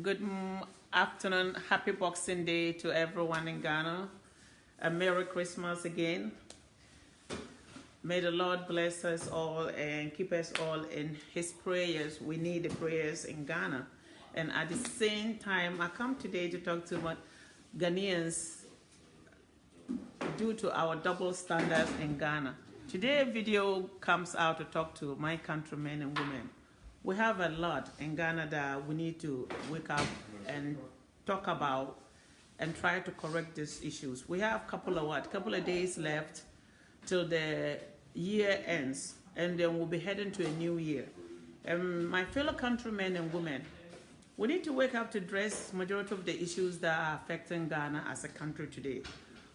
Good afternoon. Happy Boxing Day to everyone in Ghana. A Merry Christmas again. May the Lord bless us all and keep us all in His prayers. We need the prayers in Ghana. And at the same time, I come today to talk to my Ghanaians due to our double standards in Ghana. Today, a video comes out to talk to my countrymen and women. We have a lot in Ghana that we need to wake up and talk about and try to correct these issues. We have a couple of days left till the year ends, and then we'll be heading to a new year. And my fellow countrymen and women, we need to wake up to address majority of the issues that are affecting Ghana as a country today.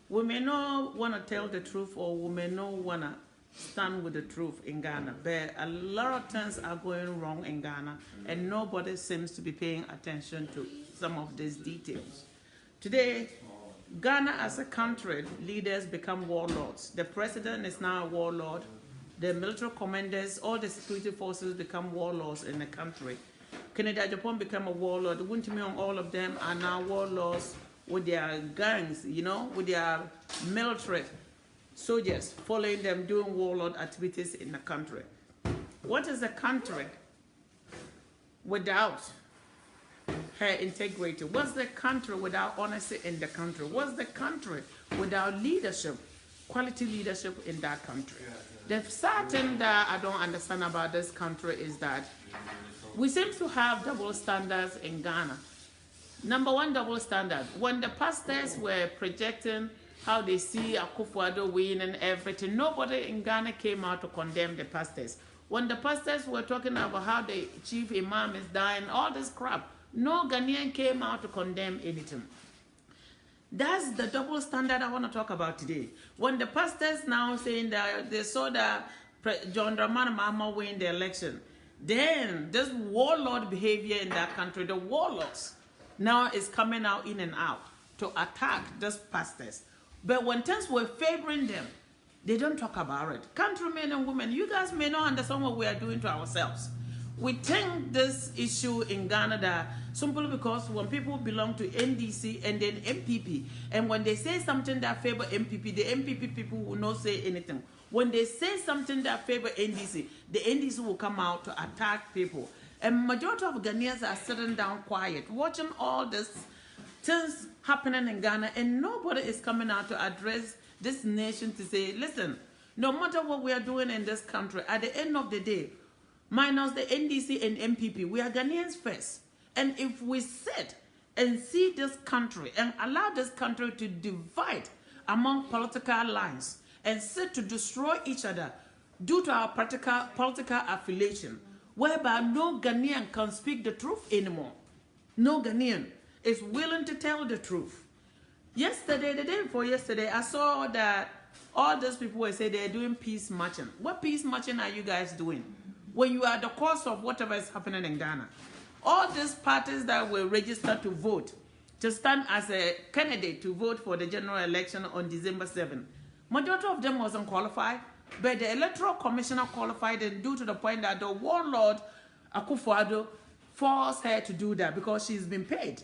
We may not want to tell the truth, or we may not want to stand with the truth in Ghana, but a lot of things are going wrong in Ghana, and nobody seems to be paying attention to some of these details. Today, Ghana as a country, leaders become warlords. The president is now a warlord. The military commanders, all the security forces become warlords in the country. Canada, Japan become a warlord. Wuntimi, all of them are now warlords with their gangs, with their military soldiers following them doing warlord activities in the country. What is a country without her integrity? What's the country without honesty in the country? What's the country without leadership, quality leadership in that country? The sad thing that I don't understand about this country is that we seem to have double standards in Ghana. Number one, double standard. When the pastors were projecting how they see Akufo-Addo win and everything, nobody in Ghana came out to condemn the pastors. When the pastors were talking about how the chief imam is dying, all this crap, no Ghanaian came out to condemn anything. That's the double standard I want to talk about today. When the pastors now saying that they saw that John Dramani Mahama win the election, then this warlord behavior in that country, the warlords now is coming out in and out to attack these pastors. But when things were favoring them, they don't talk about it. Countrymen and women, you guys may not understand what we are doing to ourselves. We think this issue in Ghana that simply because when people belong to NDC and then MPP, and when they say something that favor MPP, the MPP people will not say anything. When they say something that favor NDC, the NDC will come out to attack people. And majority of Ghanaians are sitting down quiet, watching all this things happening in Ghana, and nobody is coming out to address this nation to say, listen, no matter what we are doing in this country, at the end of the day, minus the NDC and MPP, we are Ghanaians first. And if we sit and see this country and allow this country to divide among political lines and sit to destroy each other due to our political affiliation, whereby no Ghanaian can speak the truth anymore. No Ghanaian is willing to tell the truth. Yesterday, the day before yesterday, I saw that all those people were saying they're doing peace marching. What peace marching are you guys doing? When you are the cause of whatever is happening in Ghana. All these parties that were registered to vote, to stand as a candidate to vote for the general election on December 7th, majority of them wasn't qualified, but the electoral commissioner qualified them due to the point that the warlord Akufo-Addo forced her to do that because she's been paid.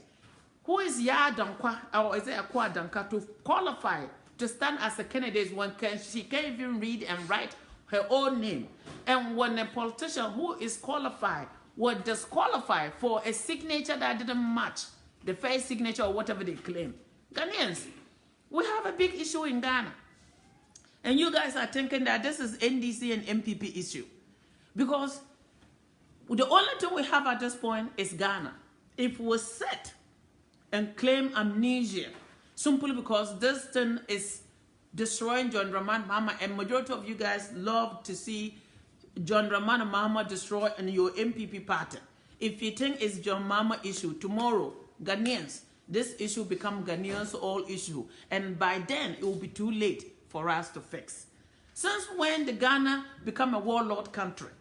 Who is Ya Dankwa, or is it Akua Danka, to qualify to stand as a candidate when she can't even read and write her own name? And when a politician who is qualified was disqualified for a signature that didn't match the first signature or whatever they claim. Ghanaians, we have a big issue in Ghana. And you guys are thinking that this is NDC and MPP issue. Because the only thing we have at this point is Ghana. If we sit and claim amnesia simply because this thing is destroying John Dramani Mahama, and majority of you guys love to see John Dramani Mahama destroy in your MPP party. If you think it's John Mahama issue, tomorrow, Ghanaians, this issue become Ghanaians' all issue. And by then, it will be too late for us to fix. Since when the Ghana become a warlord country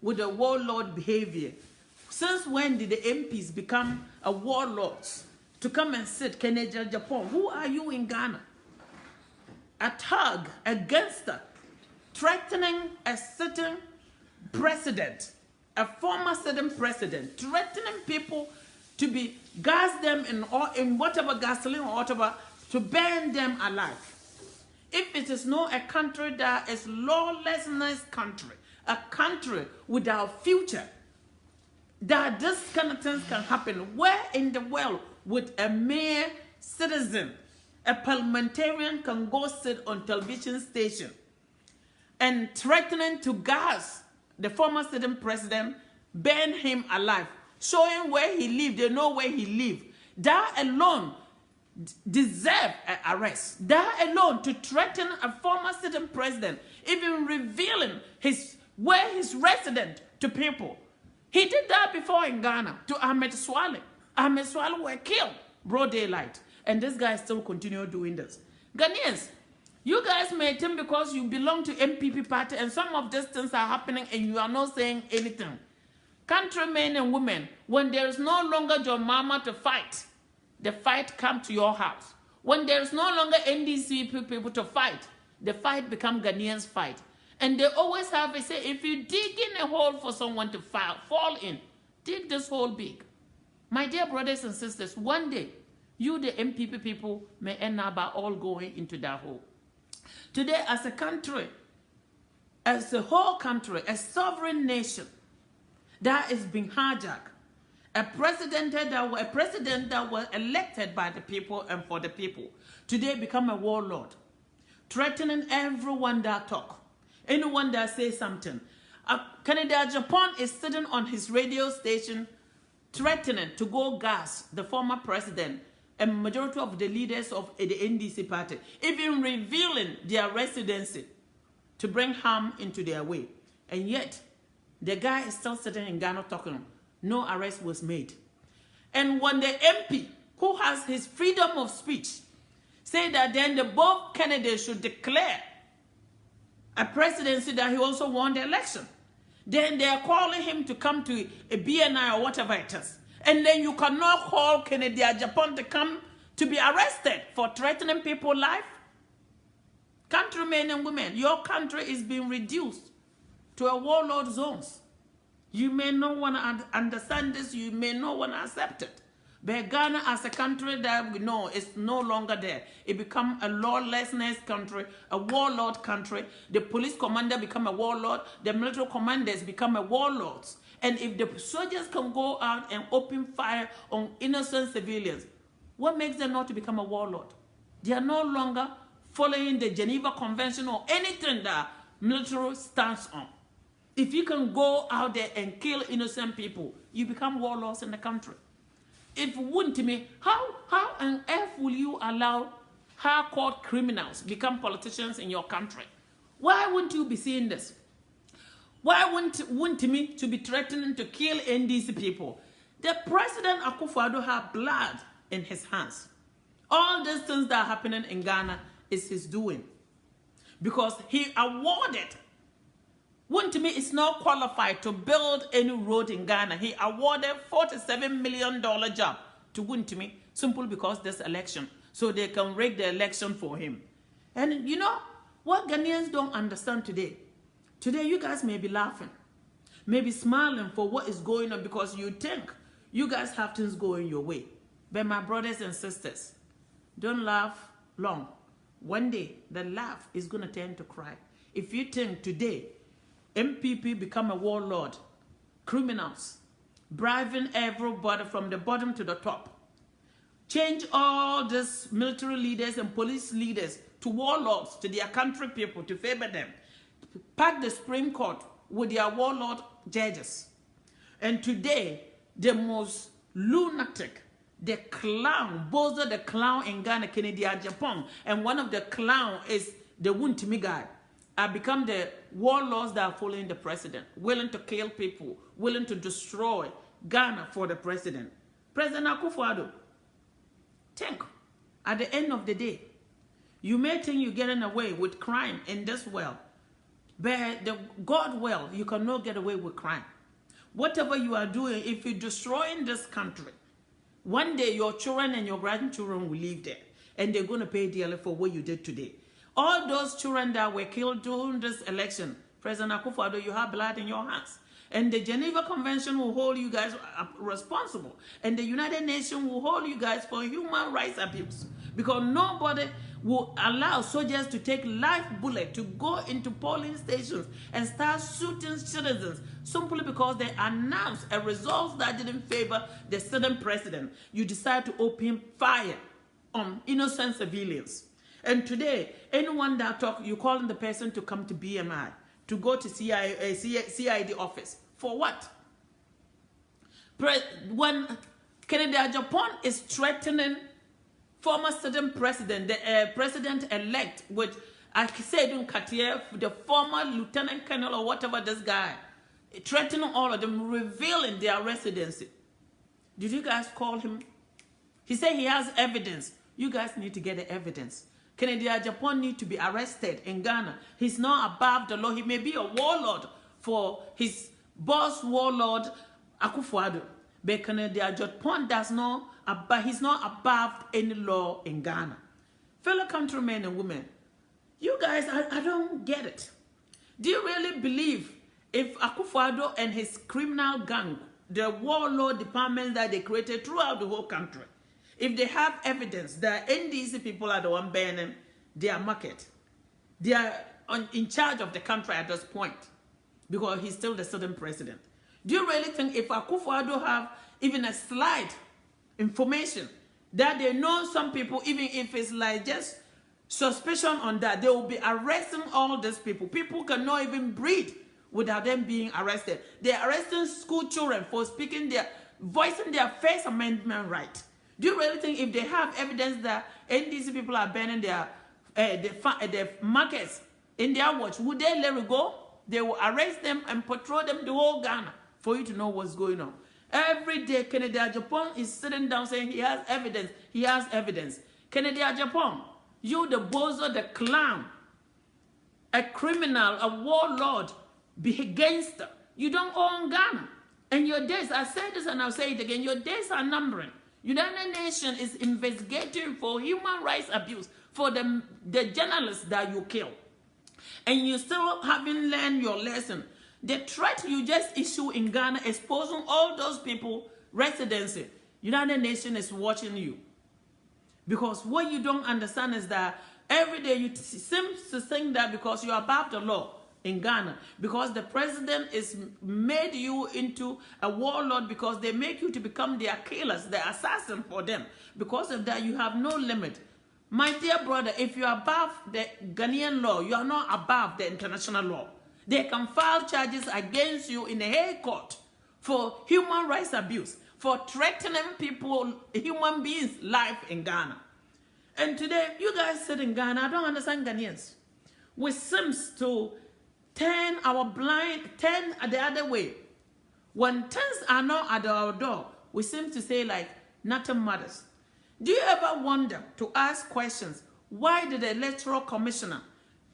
with a warlord behavior? Since when did the MPs become a warlords to come and sit Canada, Japan? Who are you in Ghana? A thug, a gangster, threatening a sitting president, a former sitting president, threatening people to be gas them in whatever gasoline or whatever to burn them alive. If it is not a country that is lawlessness country, a country without future, that this kind of things can happen, where in the world would a mere citizen, a parliamentarian can go sit on television station and threatening to gas the former sitting president, burn him alive, showing where he lived, they know where he lived. That alone deserve an arrest. That alone to threaten a former sitting president, even revealing where he's resident to people. He did that before in Ghana to Ahmed Swale. Ahmed Swale were killed broad daylight, and this guy still continue doing this. Ghanaians, you guys may think because you belong to MPP party and some of these things are happening and you are not saying anything. Countrymen and women, when there is no longer your mama to fight, the fight come to your house. When there is no longer NDC people to fight, the fight become Ghanaians' fight. And they always have a say, if you dig in a hole for someone to fall in, dig this hole big. My dear brothers and sisters, one day, you the MPP people may end up by all going into that hole. Today, as a country, as a whole country, a sovereign nation that is being hijacked, a president that was elected by the people and for the people, today become a warlord, threatening everyone that talk, anyone that says something. Canada, Japan is sitting on his radio station threatening to go gas the former president and majority of the leaders of the NDC party, even revealing their residency to bring harm into their way. And yet, the guy is still sitting in Ghana talking. No arrest was made. And when the MP, who has his freedom of speech, say that then the both candidates should declare a presidency that he also won the election, then they are calling him to come to a BNI or whatever it is. And then you cannot call Canada, Japan to come to be arrested for threatening people's life. Countrymen and women, your country is being reduced to a warlord zones. You may not want to understand this, you may not want to accept it. But Ghana as a country that we know is no longer there. It become a lawlessness country, a warlord country. The police commander become a warlord, the military commanders become a warlords. And if the soldiers can go out and open fire on innocent civilians, what makes them not to become a warlord? They are no longer following the Geneva Convention or anything that military stands on. If you can go out there and kill innocent people, you become warlords in the country. If you wouldn't me, how on earth will you allow high-court criminals become politicians in your country? Why wouldn't you be seeing this? Why wouldn't me to be threatening to kill NDC people? The President Akufo-Addo had blood in his hands. All these things that are happening in Ghana is his doing. Because he awarded, Wuntimi is not qualified to build any road in Ghana. He awarded $47 million job to Wuntimi simply because this election. So they can rig the election for him. And you know what Ghanaians don't understand today? Today you guys may be laughing, maybe smiling for what is going on because you think you guys have things going your way. But my brothers and sisters, don't laugh long. One day, the laugh is going to turn to cry. If you think today, MPP become a warlord, criminals, bribing everybody from the bottom to the top, change all these military leaders and police leaders to warlords, to their country people, to favor them, pack the Supreme Court with their warlord judges. And today, the most lunatic, the clown, Bozo the clown in Ghana, Canada, Japan, and one of the clown is the Wuntimi guy, have become the warlords that are following the president, willing to kill people, willing to destroy Ghana for the president. President Akufo-Addo, think, at the end of the day, you may think you're getting away with crime in this world, but the God will, you cannot get away with crime. Whatever you are doing, if you're destroying this country, one day your children and your grandchildren will live there, and they're going to pay dearly for what you did today. All those children that were killed during this election, President Akufo-Addo, you have blood in your hands. And the Geneva Convention will hold you guys responsible. And the United Nations will hold you guys for human rights abuse. Because nobody will allow soldiers to take live bullet to go into polling stations and start shooting citizens simply because they announced a result that didn't favor the sitting president. You decide to open fire on innocent civilians. And today, anyone that talk, you calling the person to come to BMI, to go to CID office. For what? When Canada, Japan is threatening former sitting president, the president-elect, with, I said, the former lieutenant colonel or whatever this guy, threatening all of them, revealing their residency. Did you guys call him? He said he has evidence. You guys need to get the evidence. Canada, Japan need to be arrested in Ghana. He's not above the law. He may be a warlord for his boss warlord, Akufo-Addo. But Canada, Japan does not, he's not above any law in Ghana. Fellow countrymen and women, you guys, I don't get it. Do you really believe if Akufo-Addo and his criminal gang, the warlord departments that they created throughout the whole country, if they have evidence that NDC people are the one burning their market, they are in charge of the country at this point because he's still the sitting president. Do you really think if Akufo-Addo have even a slight information that they know some people, even if it's like just suspicion on that, they will be arresting all these people. People cannot even breathe without them being arrested. They're arresting school children for voicing their First Amendment right. Do you really think if they have evidence that NDC people are burning their markets in their watch, would they let it go? They will arrest them and patrol them the whole Ghana for you to know what's going on. Every day, Canada, Japan is sitting down saying he has evidence. He has evidence. Canada, Japan, you the bozo, the clown, a criminal, a warlord, be against them. You don't own Ghana. And your days, I said this and I'll say it again, your days are numbering. United Nations is investigating for human rights abuse for the journalists that you kill. And you still haven't learned your lesson. The threat you just issue in Ghana exposing all those people residency, United Nations is watching you. Because what you don't understand is that every day you seem to think that because you're above the law in Ghana, because the president is made you into a warlord, because they make you to become their killers, the assassin for them. Because of that, you have no limit. My dear brother, if you're above the Ghanaian law, you are not above the international law. They can file charges against you in a high court for human rights abuse, for threatening people, human beings' life in Ghana. And today, you guys sit in Ghana, I don't understand Ghanaians. We seems to turn the other way. When things are not at our door, we seem to say like nothing matters. Do you ever wonder to ask questions? Why did the Electoral Commissioner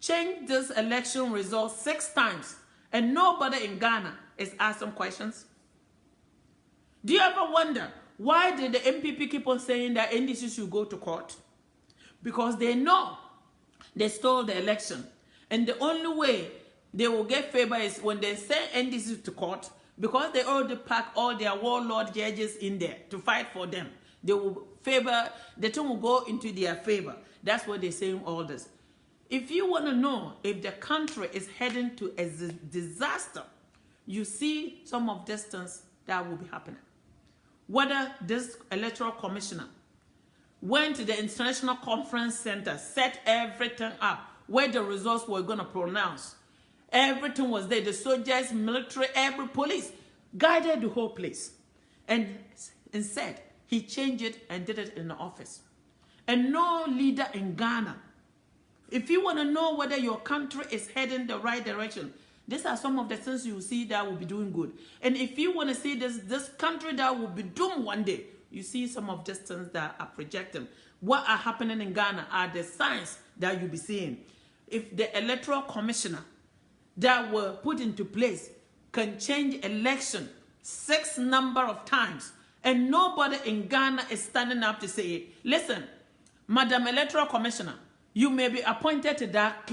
change this election result 6 times and nobody in Ghana is asking questions? Do you ever wonder why did the MPP keep on saying that NDC should go to court? Because they know they stole the election. And the only way they will get favor is when they send NDC to court, because they already pack all their warlord judges in there to fight for them. They will favor, the thing will go into their favor. That's what they're saying all this. If you want to know if the country is heading to a disaster, you see some of these things that will be happening. Whether this electoral commissioner went to the International Conference Center, set everything up, where the results were going to pronounce. Everything was there. The soldiers, military, every police guided the whole place. And said he changed it and did it in the office. And no leader in Ghana. If you want to know whether your country is heading the right direction, these are some of the things you see that will be doing good. And if you want to see this country that will be doomed one day, you see some of these things that are projecting. What are happening in Ghana are the signs that you'll be seeing. If the electoral commissioner that were put into place can change election 6 number of times, and nobody in Ghana is standing up to say, listen, Madam Electoral Commissioner, you may be appointed to that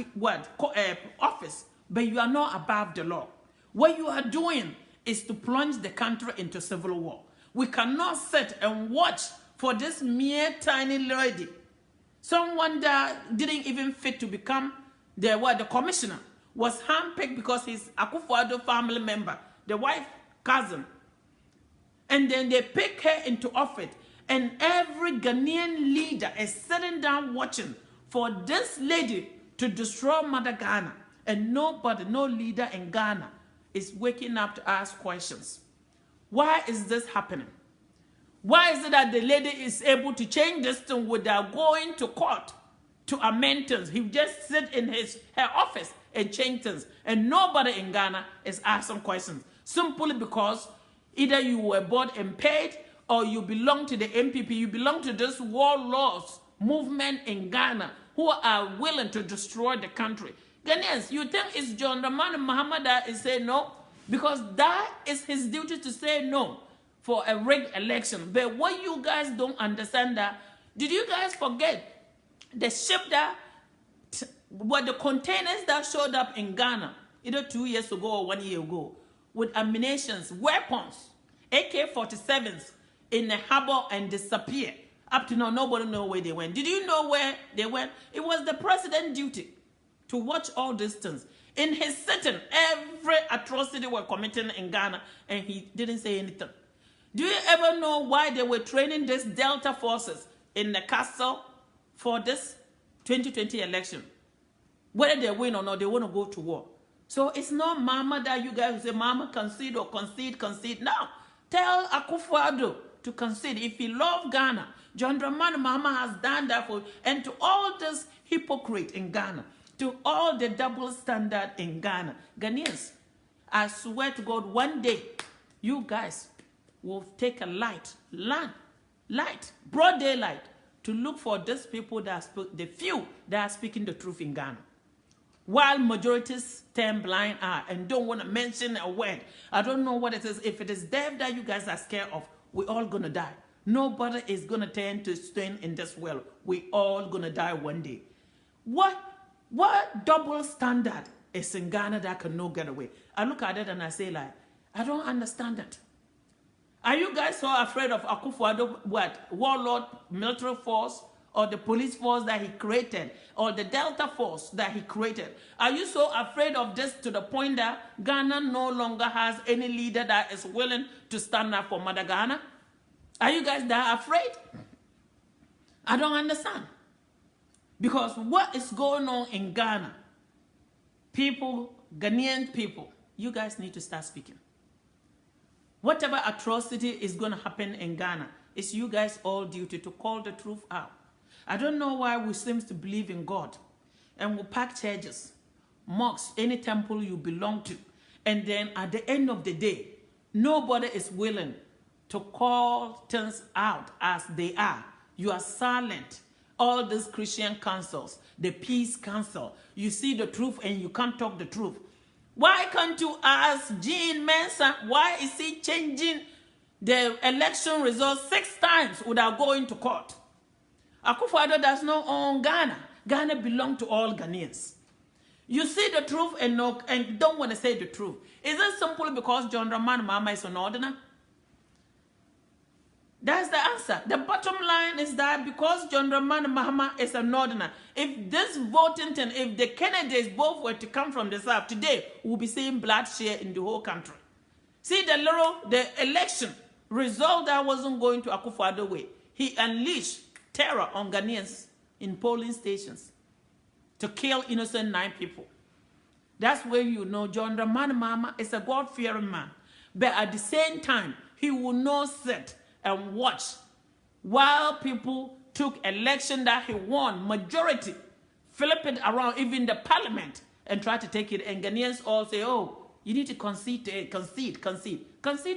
office, but you are not above the law. What you are doing is to plunge the country into civil war. We cannot sit and watch for this mere tiny lady, someone that didn't even fit to become the commissioner, was handpicked because he's Akufo-Addo family member, the wife cousin. And then they pick her into office. And every Ghanaian leader is sitting down watching for this lady to destroy Mother Ghana. And nobody, no leader in Ghana is waking up to ask questions. Why is this happening? Why is it that the lady is able to change this thing without going to court to amend things? He just sit in her office and change things. And nobody in Ghana is asking questions. Simply because either you were bought and paid, or you belong to the MPP, you belong to this warlords movement in Ghana who are willing to destroy the country. Ghanaians, you think it's John Dramani Mahama that is saying no? Because that is his duty to say no for a rigged election. But what you guys don't understand that, did you guys forget the ship that, what the containers that showed up in Ghana, either 2 years ago or 1 year ago, with ammunitions, weapons, AK-47s in the harbor and disappear. Up to now, nobody knows where they went. Did you know where they went? It was the president's duty to watch all these things. In his sitting, every atrocity were committing in Ghana, and he didn't say anything. Do you ever know why they were training these Delta forces in the castle for this 2020 election? Whether they win or not, they want to go to war. So it's not Mama that you guys say, Mama concede or concede. Now, tell Akufo-Addo to concede. If he loves Ghana, John Dramani Mahama has done that for, and to all this hypocrite in Ghana, to all the double standard in Ghana, Ghanaians, I swear to God, one day, you guys will take a broad daylight, to look for these people that are the few that are speaking the truth in Ghana. While majorities turn blind eye and don't want to mention a word. I don't know what it is. If it is death that you guys are scared of, we're all going to die. Nobody is going to turn to stone in this world. We all going to die one day. What double standard is in Ghana that can no get away? I look at it and I say, like, I don't understand it. Are you guys so afraid of Akufo-Addo, what, warlord military force, or the police force that he created, or the Delta force that he created? Are you so afraid of this to the point that Ghana no longer has any leader that is willing to stand up for Mother Ghana? Are you guys that afraid? I don't understand. Because what is going on in Ghana, people, Ghanaian people, you guys need to start speaking. Whatever atrocity is going to happen in Ghana, it's you guys all duty to call the truth out. I don't know why we seem to believe in God and we pack churches, mosques, any temple you belong to. And then at the end of the day, nobody is willing to call things out as they are. You are silent. All these Christian councils, the Peace Council, you see the truth and you can't talk the truth. Why can't you ask Jean Mensah, why is he changing the election results 6 times without going to court? Akufo-Addo does not own Ghana. Ghana belongs to all Ghanaians. You see the truth and don't want to say the truth. Is it simply because John Dramani Mahama is an ordinary? That's the answer. The bottom line is that because John Dramani Mahama is an ordinary, if this voting thing, if the candidates both were to come from the south, today we'll be seeing bloodshed in the whole country. See the election result that wasn't going to Akufo-Addo way. He unleashed terror on Ghanaians in polling stations to kill innocent 9 people. That's where you know John Dramani Mahama is a God-fearing man. But at the same time, he will not sit and watch while people took election that he won, majority, flip it around, even the parliament, and try to take it. And Ghanaians all say, oh, you need to concede. Concede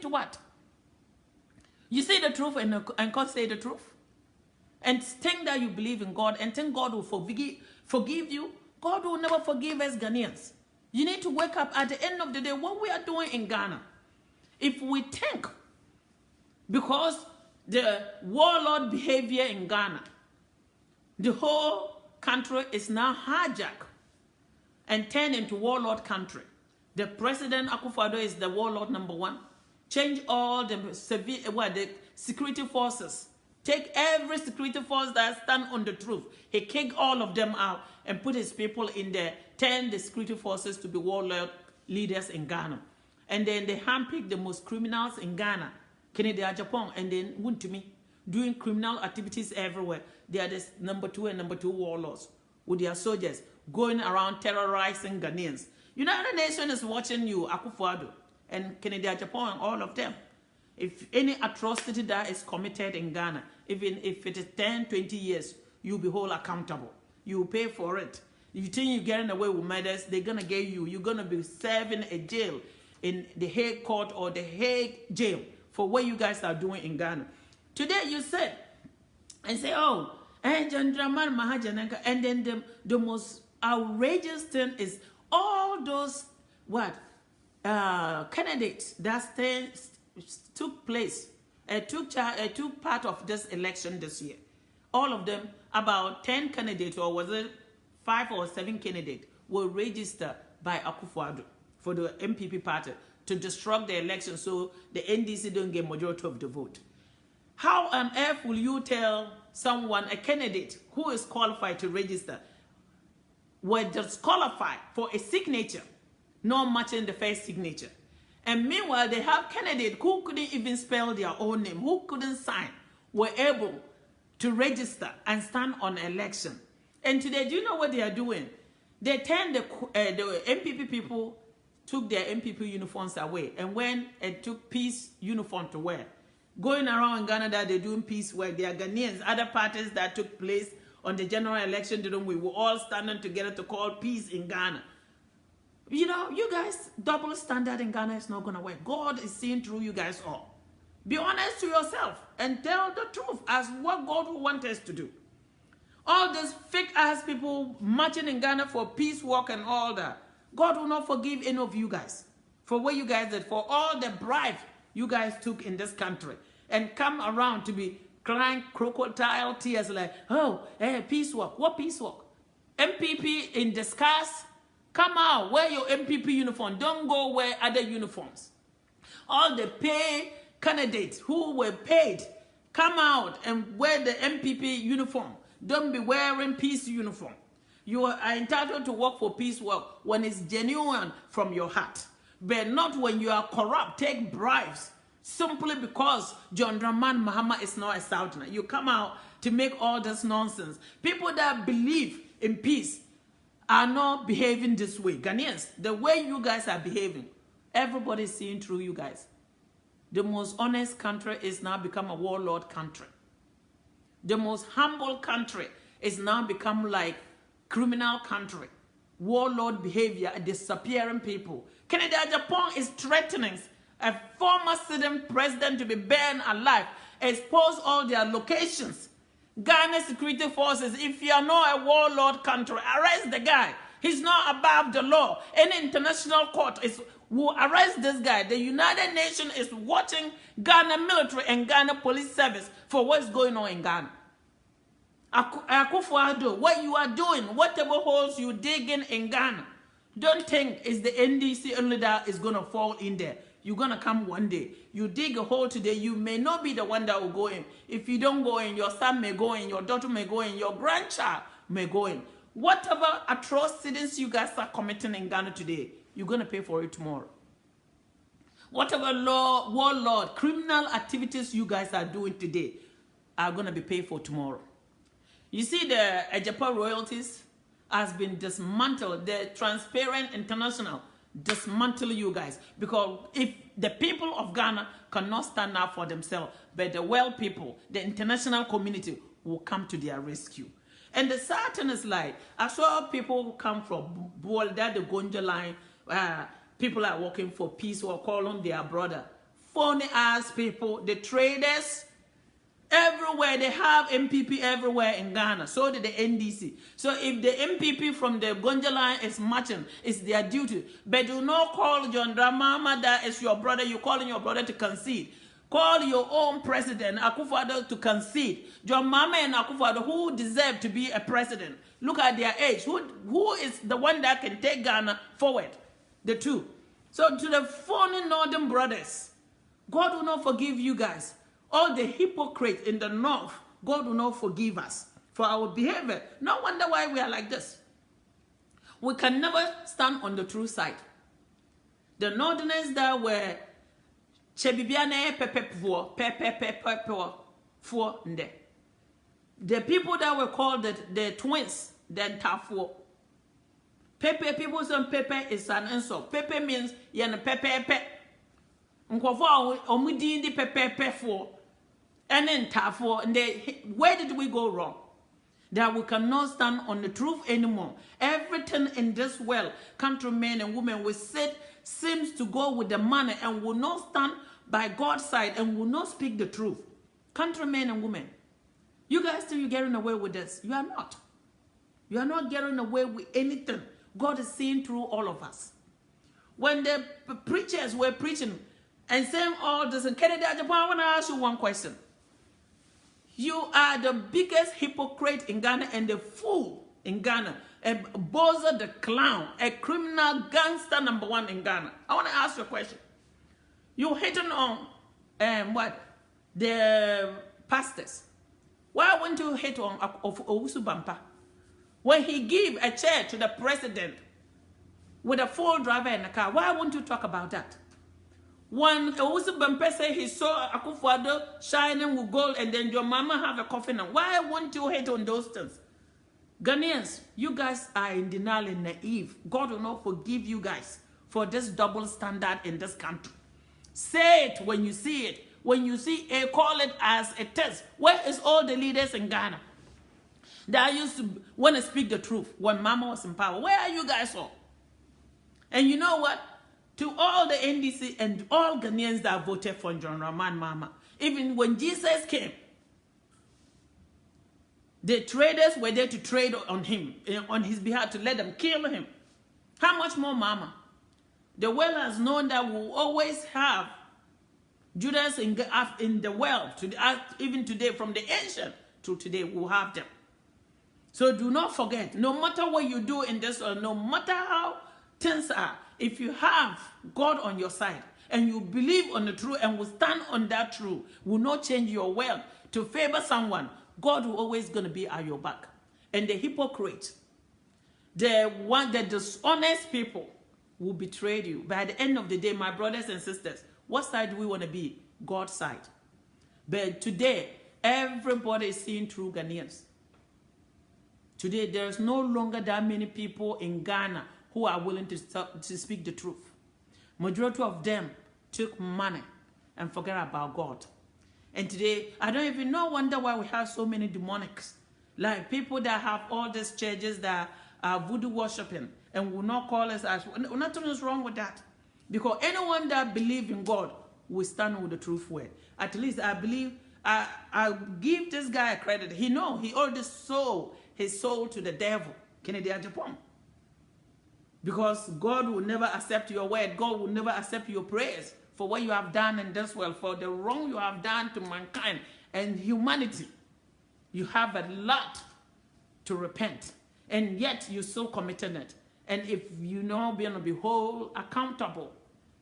to what? You say the truth and can't say the truth? And think that you believe in God and think God will forgive you. God will never forgive us Ghanaians. You need to wake up at the end of the day. What we are doing in Ghana, if we think because the warlord behavior in Ghana, the whole country is now hijacked and turned into warlord country, The President Akufo-Addo is the warlord number one. Change all the the security forces. Take every security force that stand on the truth. He kicked all of them out and put his people in there. 10 the security forces to be warlord leaders in Ghana. And then they handpicked the most criminals in Ghana, Canada, Japan, and then Wuntumi, doing criminal activities everywhere. They are the number 2 and number 2 warlords with their soldiers going around terrorizing Ghanaians. United Nations is watching you, Akufo-Addo, and Canada, Japan, all of them. If any atrocity that is committed in Ghana, even if it is 10, 20 years, you'll be held accountable. You pay for it. If you think you're getting away with murders, they're going to get you. You're going to be serving a jail in the Hague court or the Hague jail for what you guys are doing in Ghana. Today you said, and say, oh, and John Dramani Mahama, and then the most outrageous thing is all those, candidates that took part of this election this year. All of them, about 10 candidates, or was it 5 or 7 candidates, were registered by Akufo-Addo for the MPP party to disrupt the election so the NDC don't get majority of the vote. How on earth will you tell someone, a candidate who is qualified to register, were disqualified for a signature, not matching the first signature? And meanwhile, they have candidates who couldn't even spell their own name, who couldn't sign, were able to register and stand on election. And today, do you know what they are doing? They turned the MPP people, took their MPP uniforms away and went and took peace uniform to wear. Going around in Ghana that they're doing peace work. They are Ghanaians, other parties that took place on the general election, we were all standing together to call peace in Ghana. You know, you guys, double standard in Ghana is not going to work. God is seeing through you guys all. Be honest to yourself and tell the truth as what God will want us to do. All these fake ass people marching in Ghana for peace walk and all that, God will not forgive any of you guys for what you guys did, for all the bribe you guys took in this country and come around to be crying crocodile tears like, oh, hey, peace walk. What peace walk? MPP in disguise? Come out, wear your MPP uniform. Don't go wear other uniforms. All the pay candidates who were paid, come out and wear the MPP uniform. Don't be wearing peace uniform. You are entitled to work for peace work when it's genuine from your heart, but not when you are corrupt, take bribes, simply because John Dramani Mahama is not a Southerner. You come out to make all this nonsense. People that believe in peace are not behaving this way. Ghanaians, the way you guys are behaving, everybody's seeing through you guys. The most honest country is now become a warlord country. The most humble country is now become like criminal country. Warlord behavior, disappearing people. Canada, Japan is threatening a former sitting president to be burned alive, expose all their locations. Ghana security forces, if you are not a warlord country, arrest the guy. He's not above the law. Any international court will arrest this guy. The United Nations is watching Ghana military and Ghana police service for what's going on in Ghana. Akufo-Addo, what you are doing, whatever holes you digging in Ghana, don't think it's the NDC only that is going to fall in there. You're going to come one day. You dig a hole today, you may not be the one that will go in. If you don't go in, your son may go in, your daughter may go in, your grandchild may go in. Whatever atrocities you guys are committing in Ghana today, you're going to pay for it tomorrow. Whatever law, warlord, criminal activities you guys are doing today are going to be paid for tomorrow. You see, the Ejapa royalties has been dismantled. The Transparent International dismantle you guys, because if the people of Ghana cannot stand up for themselves, but the well people, the international community will come to their rescue. And the sad thing is, like, I saw people who come from Bolda, the Gonja line, people are working for peace or calling their brother. Phony ass people, the traders, everywhere. They have MPP everywhere in Ghana. So did the NDC. So if the MPP from the Gonja line is marching, it's their duty. But do not call John Dramani that is your brother. You're calling your brother to concede. Call your own president, Akufo-Addo, to concede. John Mahama and Akufo-Addo, who deserve to be a president. Look at their age. Who is the one that can take Ghana forward? The two. So to the phony northern brothers, God will not forgive you guys. All the hypocrites in the north, God will not forgive us for our behavior. No wonder why we are like this. We can never stand on the true side. The northerners that were chebibiane for the people that were called the twins, then tafo. Pepe, people say pepe is an insult. Pepe means yen pepe. Nkofo omudi di pepe for. And then tafo. And where did we go wrong? That we cannot stand on the truth anymore. Everything in this world, countrymen and women, we said seems to go with the money and will not stand by God's side and will not speak the truth. Countrymen and women, you guys think you're getting away with this? You are not. You are not getting away with anything. God is seeing through all of us. When the preachers were preaching and saying all this in Canada, Japan, I want to ask you one question. You are the biggest hypocrite in Ghana and the fool in Ghana. A bozo the clown, a criminal gangster #1 in Ghana. I want to ask you a question. You hating on what? The pastors. Why won't you hate on Owusu Bampa? When he gave a chair to the president with a full driver in the car, why won't you talk about that? When Owusu Bampa said he saw Akufo-Addo shining with gold and then your mama have a coffin on, why won't you hate on those things? Ghanaians, you guys are in denial and naive. God will not forgive you guys for this double standard in this country. Say it when you see it. When you see it, call it as it is. Where is all the leaders in Ghana that used to want to speak the truth when Mama was in power? Where are you guys all? And you know what? To all the NDC and all Ghanaians that voted for John Rahman Mama, even when Jesus came, the traders were there to trade on him, on his behalf, to let them kill him. How much more Mama? The world has known that we'll always have Judas in the world, even today, from the ancient to today, we'll have them. So do not forget, no matter what you do in this world, no matter how things are, if you have God on your side and you believe on the truth and will stand on that truth, will not change your world to favor someone, God will always going to be at your back. And the hypocrite, the dishonest people will betray you. By the end of the day, my brothers and sisters, what side do we want to be? God's side. But today, everybody is seeing through Ghanaians. Today, there's no longer that many people in Ghana who are willing to speak the truth. Majority of them took money and forget about God. And today, I don't even know, wonder why we have so many demonics. Like people that have all these churches that are voodoo worshiping and will not call us as, nothing is wrong with that. Because anyone that believes in God will stand with the truth word. At least I believe, I give this guy a credit. He already sold his soul to the devil. Kennedy Japan. Because God will never accept your word. God will never accept your prayers for what you have done in this world, for the wrong you have done to mankind and humanity. You have a lot to repent, and yet you still committed it. And if you know being to be whole accountable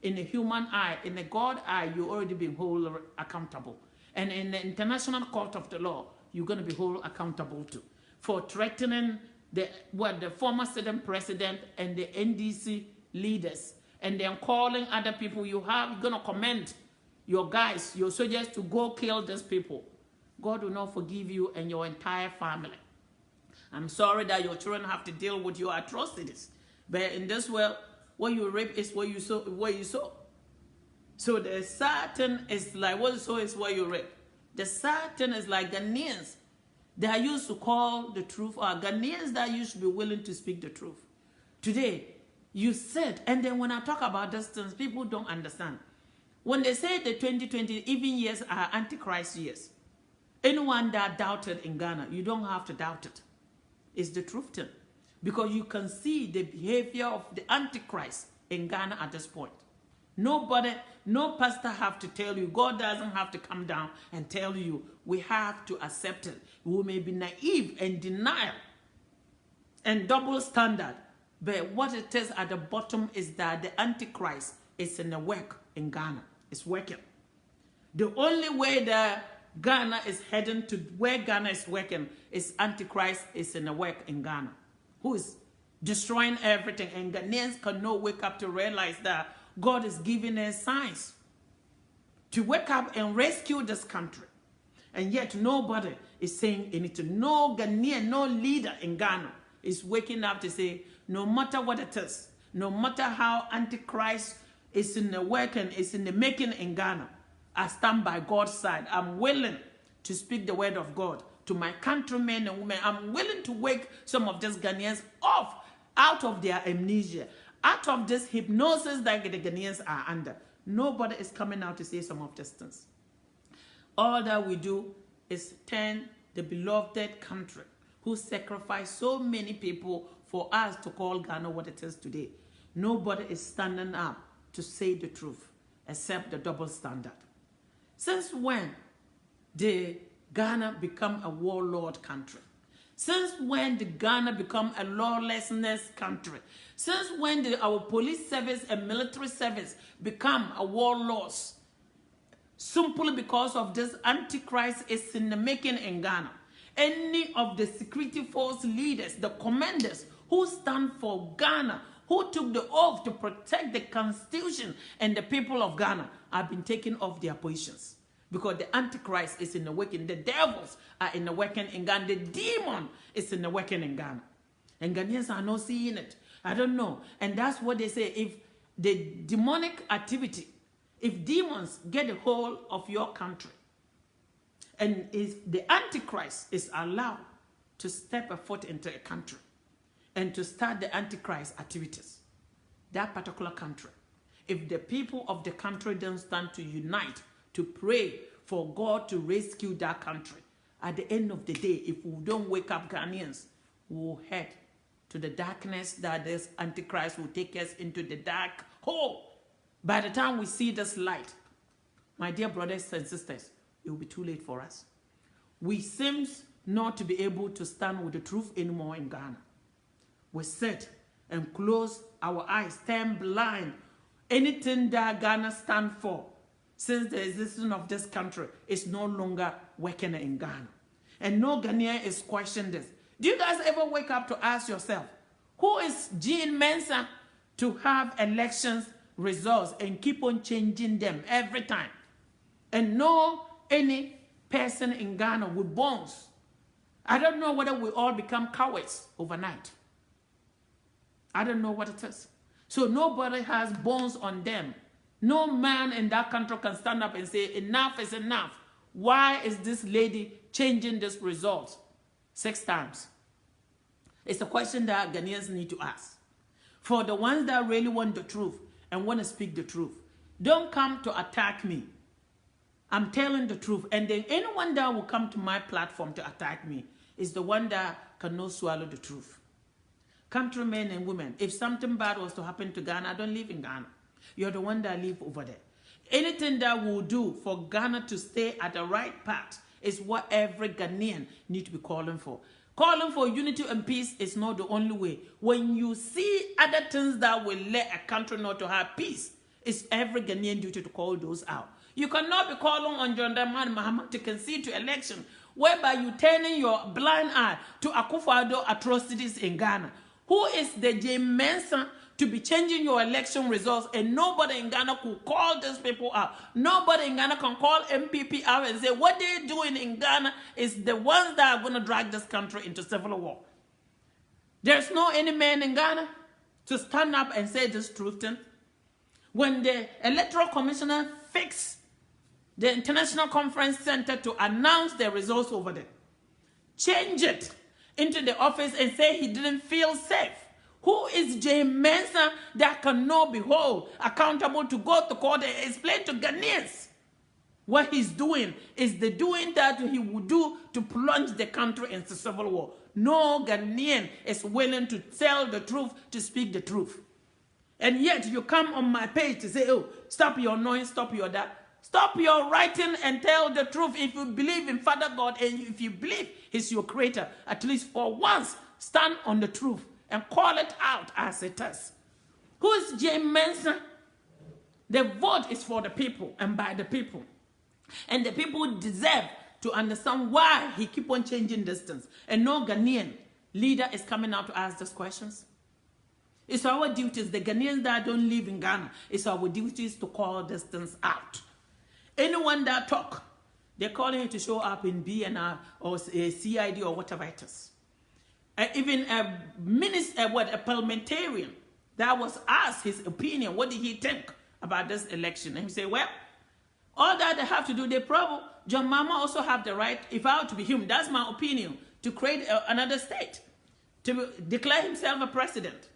in the human eye, in the God eye, you already been whole accountable. And in the international court of the law, you're going to be whole accountable too for threatening the former sitting president and the NDC leaders, and then calling other people. You're going to commend your guys, your soldiers, to go kill these people. God will not forgive you and your entire family. I'm sorry that your children have to deal with your atrocities. But in this world, what you reap is what you sow. So the certain is like what you sow is what you reap. The certain is like Ghanaians that used to call the truth, or Ghanaians that used to be willing to speak the truth. Today, you said, and then when I talk about these things, people don't understand. When they say the 2020 even years are Antichrist years, anyone that doubted in Ghana, you don't have to doubt it. It's the truth thing. Because you can see the behavior of the Antichrist in Ghana at this point. Nobody, no pastor have to tell you. God doesn't have to come down and tell you. We have to accept it. We may be naive and denial and double standard. But what it is at the bottom is that the Antichrist is in the work in Ghana. It's working. The only way that Ghana is heading to where Ghana is working is Antichrist is in the work in Ghana, who is destroying everything. And Ghanaians cannot wake up to realize that God is giving us signs to wake up and rescue this country. And yet nobody is saying anything. No Ghanaian, no leader in Ghana is waking up to say, no matter what it is, no matter how Antichrist is in the work and is in the making in Ghana, I stand by God's side. I'm willing to speak the word of God to my countrymen and women. I'm willing to wake some of these Ghanaians off, out of their amnesia, out of this hypnosis that the Ghanaians are under. Nobody is coming out to say some of these things. All that we do is turn the beloved country who sacrificed so many people for us to call Ghana what it is today. Nobody is standing up to say the truth except the double standard. Since when did Ghana become a warlord country? Since when did Ghana become a lawlessness country? Since when did our police service and military service become a warlords? Simply because of this Antichrist is in the making in Ghana. Any of the security force leaders, the commanders who stand for Ghana, who took the oath to protect the constitution and the people of Ghana, have been taken off their positions. Because the Antichrist is in the working. The devils are in the working in Ghana. The demon is in the working in Ghana. And Ghanaians are not seeing it. I don't know. And that's what they say. If the demonic activity, if demons get a hold of your country, and if the Antichrist is allowed to step a foot into a country and to start the Antichrist activities, that particular country, if the people of the country don't stand to unite, to pray for God to rescue that country, at the end of the day, if we don't wake up Ghanaians, we'll head to the darkness that this Antichrist will take us into the dark hole. By the time we see this light, my dear brothers and sisters, it will be too late for us. We seem not to be able to stand with the truth anymore in Ghana. We sit and close our eyes, turn blind. Anything that Ghana stands for, since the existence of this country, is no longer working in Ghana. And no Ghanaian is questioning this. Do you guys ever wake up to ask yourself, who is Jean Mensa to have elections results and keep on changing them every time? And no any person in Ghana with bones. I don't know whether we all become cowards overnight. I don't know what it is. So nobody has bones on them. No man in that country can stand up and say, enough is enough. Why is this lady changing this result 6 times? It's a question that Ghanaians need to ask. For the ones that really want the truth and want to speak the truth, don't come to attack me. I'm telling the truth. And then anyone that will come to my platform to attack me is the one that cannot swallow the truth. Countrymen and women, if something bad was to happen to Ghana, I don't live in Ghana. You're the one that live over there. Anything that will do for Ghana to stay at the right path is what every Ghanaian need to be calling for. Calling for unity and peace is not the only way. When you see other things that will let a country not to have peace, it's every Ghanaian duty to call those out. You cannot be calling on John Dramani Mahama to concede to election, whereby you turning your blind eye to Akufo-Addo atrocities in Ghana. Who is the J. Mensa to be changing your election results, and nobody in Ghana could call these people out? Nobody in Ghana can call MPP out and say what they're doing in Ghana is the ones that are going to drag this country into civil war. There's no any man in Ghana to stand up and say this truth thing. When the Electoral Commissioner fixed the International Conference Center to announce the results over there, change it into the office and say he didn't feel safe. Who is J. Mensa that cannot be held accountable to go to court and explain to Ghanaians what he's doing is the doing that he would do to plunge the country into civil war? No Ghanaian is willing to tell the truth, to speak the truth. And yet you come on my page to say, oh, stop your noise, stop your that. Stop your writing and tell the truth. If you believe in Father God and if you believe He's your creator, at least for once, stand on the truth and call it out as it is. Who is James Mensah? The vote is for the people and by the people. And the people deserve to understand why he keep on changing distance. And no Ghanaian leader is coming out to ask these questions. It's our duties, the Ghanaians that don't live in Ghana, it's our duties to call distance out. Anyone that talk, they're calling you to show up in BNR or a CID or whatever it is. Even a minister, a parliamentarian that was asked his opinion, what did he think about this election? And he said, well, all that they have to do, they probably, John Mahama also have the right, if I were to be him, that's my opinion, to create another state, to declare himself a president.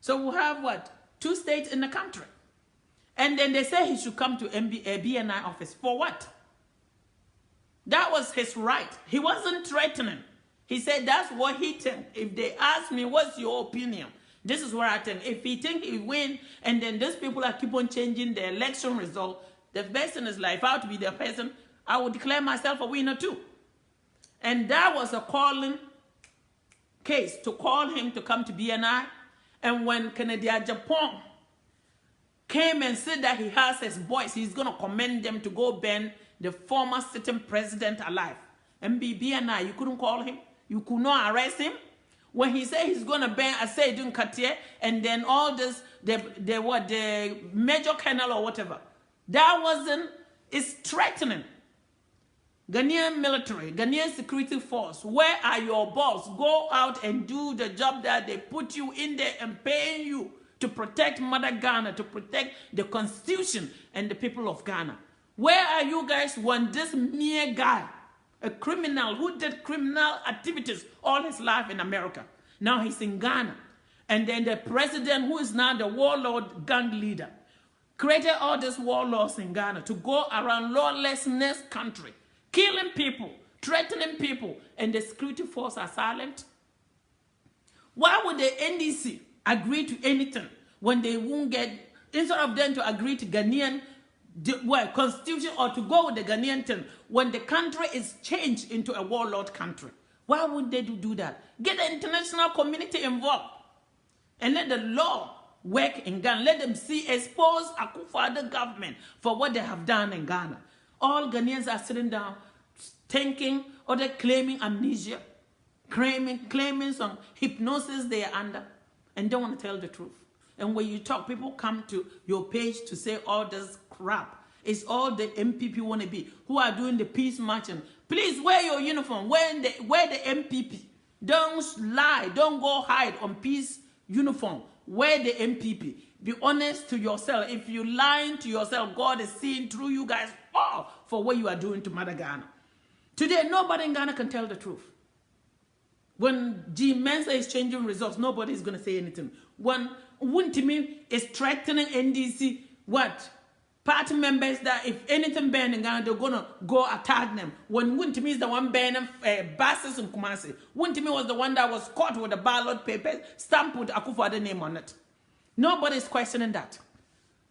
So we'll have what? 2 states in the country. And then they say he should come to BNI office. For what? That was his right. He wasn't threatening. He said that's what he thinks. If they ask me, what's your opinion? This is what I think. If he think he win, and then these people are keep on changing the election result, the best in his life, if I were to be the person, I would declare myself a winner too. And that was a calling case to call him to come to BNI. And when Kennedy Japan came and said that he has his boys, he's going to commend them to go burn the former sitting president alive. And BNI, you couldn't call him. You could not arrest him. When he said he's going to burn Asaidun Katia and then all this, the major colonel or whatever, that wasn't, it's threatening. Ghanaian military, Ghanaian security force, where are your boss? Go out and do the job that they put you in there and paying you to protect Mother Ghana, to protect the constitution and the people of Ghana. Where are you guys when this mere guy, a criminal who did criminal activities all his life in America, now he's in Ghana, and then the president who is now the warlord gang leader, created all these warlords in Ghana to go around lawlessness country, killing people, threatening people, and the security force are silent? Why would the NDC agree to anything when they won't get, instead of them to agree to Ghanaian constitution or to go with the Ghanaian thing, when the country is changed into a warlord country? Why would they do that? Get the international community involved and let the law work in Ghana. Let them expose Akufo-Addo government for what they have done in Ghana. All Ghanaians are sitting down, thinking, or they're claiming amnesia, claiming some hypnosis they are under, and don't want to tell the truth. And when you talk, people come to your page to say all this crap. It's all the MPP want to be, who are doing the peace marching. Please wear your uniform, wear the MPP. Don't lie, don't go hide on peace uniform. Wear the MPP. Be honest to yourself. If you're lying to yourself, God is seeing through you guys all for what you are doing to Mother Ghana. Today, nobody in Ghana can tell the truth. When G. Mensah is changing results, nobody is going to say anything. When Wuntimi is threatening NDC, what? Party members that if anything banned in Ghana, they're going to go attack them. When Wuntimi is the one banning buses in Kumasi, Wuntimi was the one that was caught with the ballot papers, stamped with Akufo-Addo name on it. Nobody is questioning that.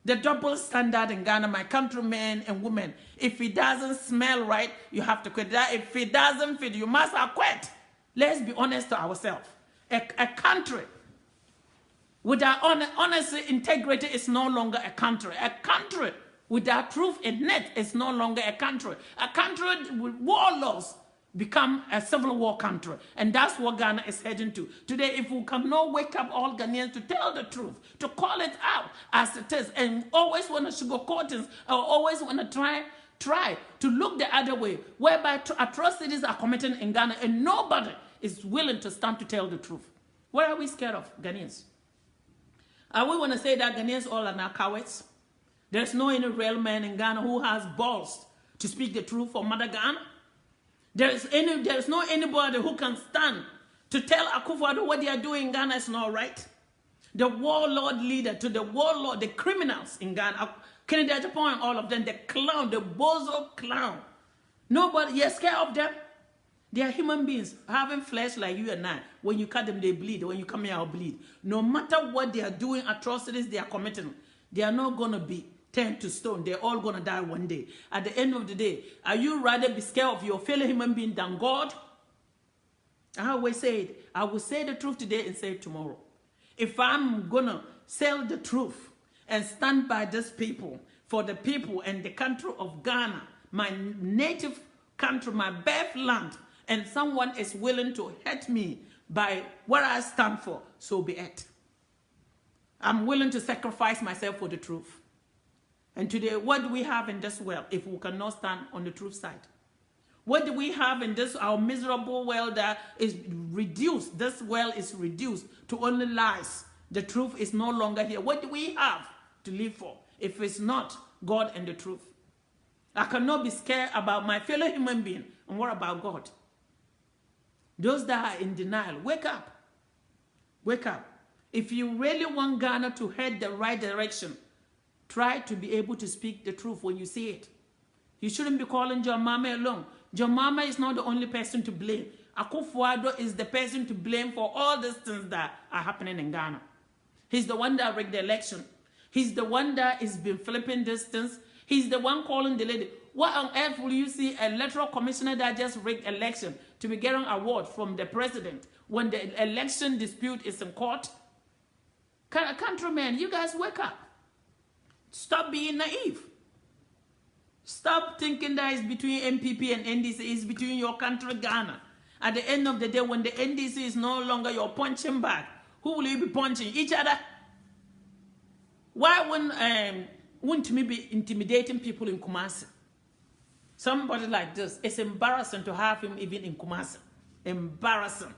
The double standard in Ghana, my countrymen and women, if it doesn't smell right, you have to quit that. If it doesn't fit, you must quit. Let's be honest to ourselves. A country without honesty, integrity is no longer a country. A country without truth in it is no longer a country. A country with warlords become a civil war country. And that's what Ghana is heading to. Today, if we cannot wake up all Ghanaians to tell the truth, to call it out as it is, and always want to sugarcoat things, or always want to try to look the other way, whereby atrocities are committed in Ghana and nobody is willing to stand to tell the truth. What are we scared of, Ghanaians? Are we want to say that Ghanaians all are now cowards? There's no any real man in Ghana who has balls to speak the truth for Mother Ghana? There's no anybody who can stand to tell Akufo-Addo what they are doing in Ghana is not right. The warlord leader to the warlord, the criminals in Ghana, Kennedy Japan, all of them, the clown, the bozo clown. Nobody, you're scared of them. They are human beings having flesh like you and I. When you cut them, they bleed. When you come here, I'll bleed. No matter what they are doing, atrocities they are committing, they are not going to be turned to stone. They're all going to die one day. At the end of the day, are you rather be scared of your fellow human being than God? I always say it. I will say the truth today and say it tomorrow. If I'm gonna sell the truth and stand by this people, for the people and the country of Ghana, my native country, my birthland, and someone is willing to hurt me by what I stand for, so be it. I'm willing to sacrifice myself for the truth. And today, what do we have in this world if we cannot stand on the truth side? What do we have in this, our miserable world that is reduced? This world is reduced to only lies. The truth is no longer here. What do we have to live for if it's not God and the truth? I cannot be scared about my fellow human being. And what about God? Those that are in denial, wake up. Wake up. If you really want Ghana to head the right direction, try to be able to speak the truth when you see it. You shouldn't be calling John Mahama alone. John Mahama is not the only person to blame. Akufo-Addo is the person to blame for all these things that are happening in Ghana. He's the one that rigged the election. He's the one that has been flipping distance. He's the one calling the lady. What on earth will you see a electoral commissioner that just rigged election to be getting an award from the president when the election dispute is in court? Countrymen, you guys wake up. Stop being naive. Stop thinking that it's between MPP and NDC. It's between your country, Ghana. At the end of the day, when the NDC is no longer your punching bag, who will you be punching? Each other? Why wouldn't we be intimidating people in Kumasi? Somebody like this, it's embarrassing to have him even in Kumasi. Embarrassing.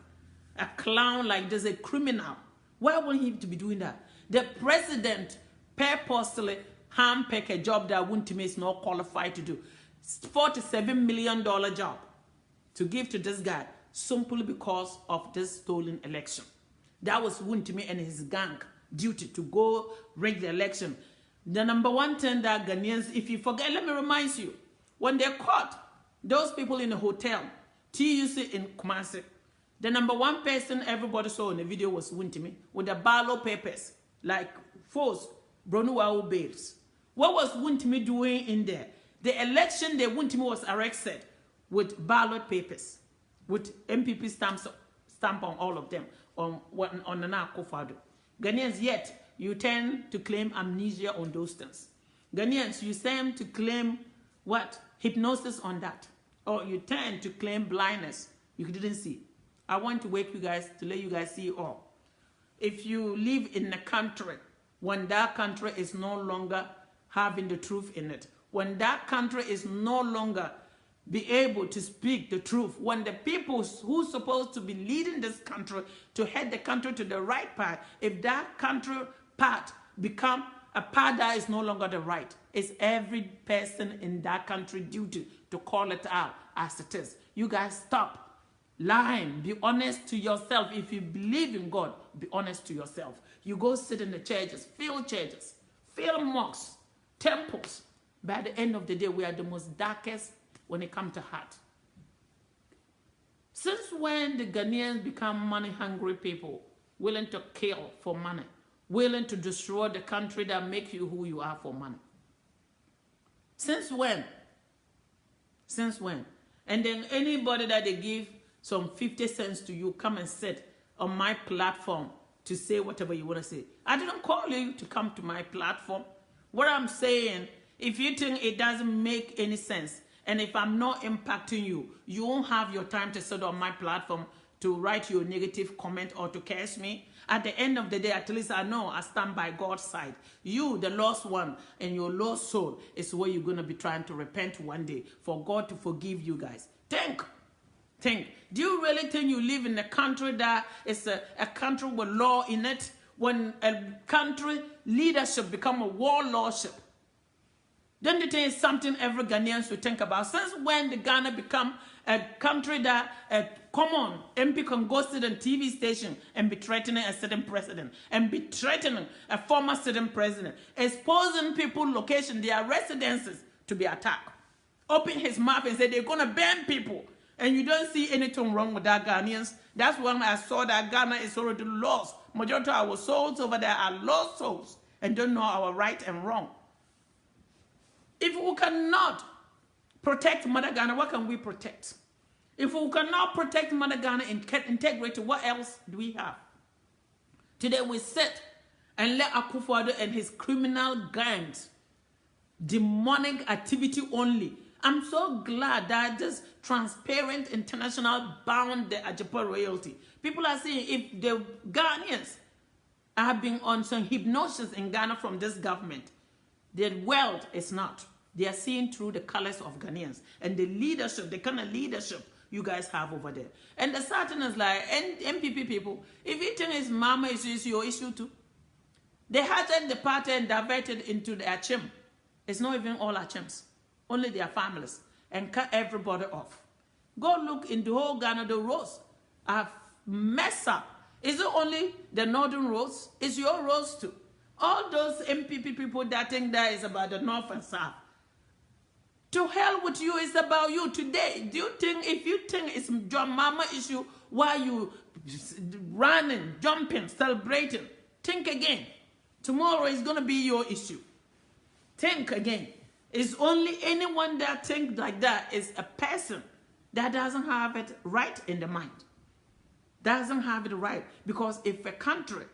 A clown like this, a criminal. Why would he to be doing that? The president purposely handpicked a job that Wuntimi is not qualified to do. $47 million job to give to this guy simply because of this stolen election. That was Wuntimi and his gang duty to go rig the election. The number one thing that Ghanaians, if you forget, let me remind you, when they caught those people in the hotel, TUC in Kumasi, the number one person everybody saw in the video was Wuntimi with the ballot papers, like force Bronuwao bales. What was Wuntimi doing in there? The election day, Wuntimi was arrested with ballot papers, with MPP stamp on all of them, on the Akufo-Addo. Ghanaians, yet you tend to claim amnesia on those things. Ghanaians, you tend to claim what? Hypnosis on that. Or you tend to claim blindness. You didn't see. I want to wake you guys, to let you guys see all. If you live in a country, when that country is no longer having the truth in it, when that country is no longer be able to speak the truth, when the people who's supposed to be leading this country to head the country to the right path, if that country path become a path that is no longer the right, it's every person in that country duty to call it out as it is. You guys stop lying. Be honest to yourself. If you believe in God, be honest to yourself. You go sit in the churches, fill mosques, temples. By the end of the day, we are the most darkest when it comes to heart. Since when the Ghanaians become money-hungry people, willing to kill for money, willing to destroy the country that makes you who you are for money? Since when? Since when? And then anybody that they give some 50 cents to you, come and sit on my platform to say whatever you want to say. I didn't call you to come to my platform. What I'm saying, if you think it doesn't make any sense, and if I'm not impacting you, you won't have your time to sit on my platform to write your negative comment or to curse me. At the end of the day, at least I know I stand by God's side. You, the lost one, and your lost soul is where you're going to be trying to repent one day for God to forgive you guys. Think. Do you really think you live in a country that is a country with law in it? When a country leadership become a warlordship, don't you think it's something every Ghanaian should think about? Since when did Ghana become a country that a common MP can go sit on TV station and be threatening a sitting president and be threatening a former sitting president, exposing people's location, their residences to be attacked? Open his mouth and say they're going to ban people. And you don't see anything wrong with that, Ghanaians. That's when I saw that Ghana is already lost. Majority of our souls over there are lost souls and don't know our right and wrong. If we cannot protect Mother Ghana, what can we protect? If we cannot protect Mother Ghana integrity, what else do we have? Today we sit and let Akufo-Addo and his criminal gangs, demonic activity only. I'm so glad that this transparent international bound the Ajepa royalty. People are saying if the Ghanaians have been on some hypnosis in Ghana from this government, their world is not. They are seeing through the colors of Ghanaians and the leadership, the kind of leadership you guys have over there. And the certain is like, MPP people, if you think it's mama issue, it's your issue too. They hijacked the party and diverted into their chim. It's not even all our chimps, only their families, and cut everybody off. Go look in the whole Ghana, the roads are messed up. Is it only the northern roads? It's your roads too. All those MPP people that think that is about the north and south. To hell with you, it's about you today. Do you think, if you think it's your mama issue, why you running, jumping, celebrating, think again. Tomorrow is going to be your issue. Think again. It's only anyone that thinks like that is a person that doesn't have it right in the mind. Doesn't have it right. Because if a country,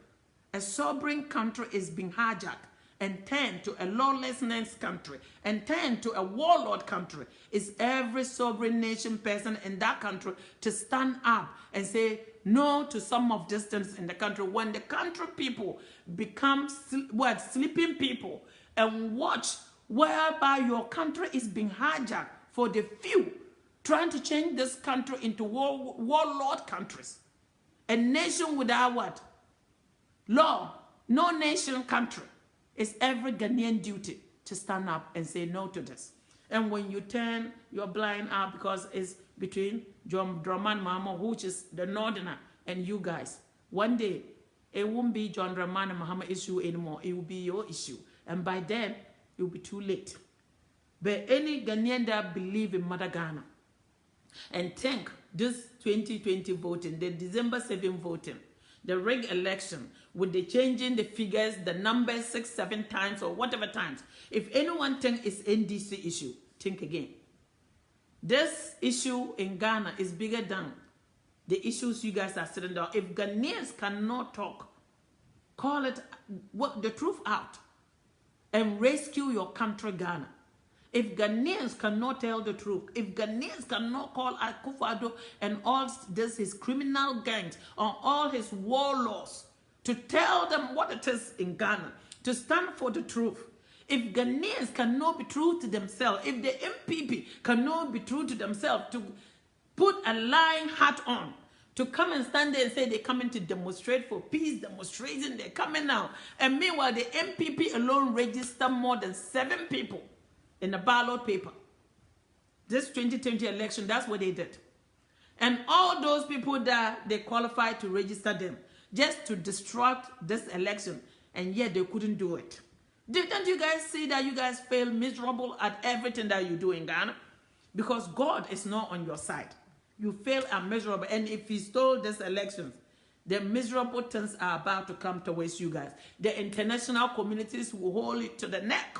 a sovereign country is being hijacked and turned to a lawlessness country and turned to a warlord country, it's every sovereign nation person in that country to stand up and say no to some of these things in the country. When the country people become sleeping people and watch whereby your country is being hijacked for the few, trying to change this country into warlord countries. A nation without what? Law. No nation country. It's every Ghanaian duty to stand up and say no to this. And when you turn your blind eye, because it's between John Dramani Mahama, which is the northerner, and you guys, one day, it won't be John Dramani Mahama issue anymore. It will be your issue. And by then, it will be too late. But any Ghanaian that believe in Mother Ghana and think this 2020 voting, the December 7 voting, the rigged election, with the changing the figures, the numbers 6, 7 times or whatever times, if anyone thinks it's NDC issue, think again. This issue in Ghana is bigger than the issues you guys are sitting down. If Ghanaians cannot talk, call it, work the truth out and rescue your country, Ghana. If Ghanaians cannot tell the truth, if Ghanaians cannot call Akufo-Addo and all this his criminal gangs or all his warlords to tell them what it is in Ghana, to stand for the truth. If Ghanaians cannot be true to themselves, if the MPP cannot be true to themselves, to put a lying hat on, to come and stand there and say they're coming to demonstrate for peace, demonstration, they're coming now. And meanwhile, the MPP alone registered more than 7 people in the ballot paper. This 2020 election, that's what they did. And all those people that they qualified to register them, just to disrupt this election, and yet they couldn't do it. Didn't you guys see that you guys fail miserable at everything that you do in Ghana? Because God is not on your side. You fail and miserable. And if he stole this election, the miserable things are about to come towards you guys. The international communities will hold it to the neck.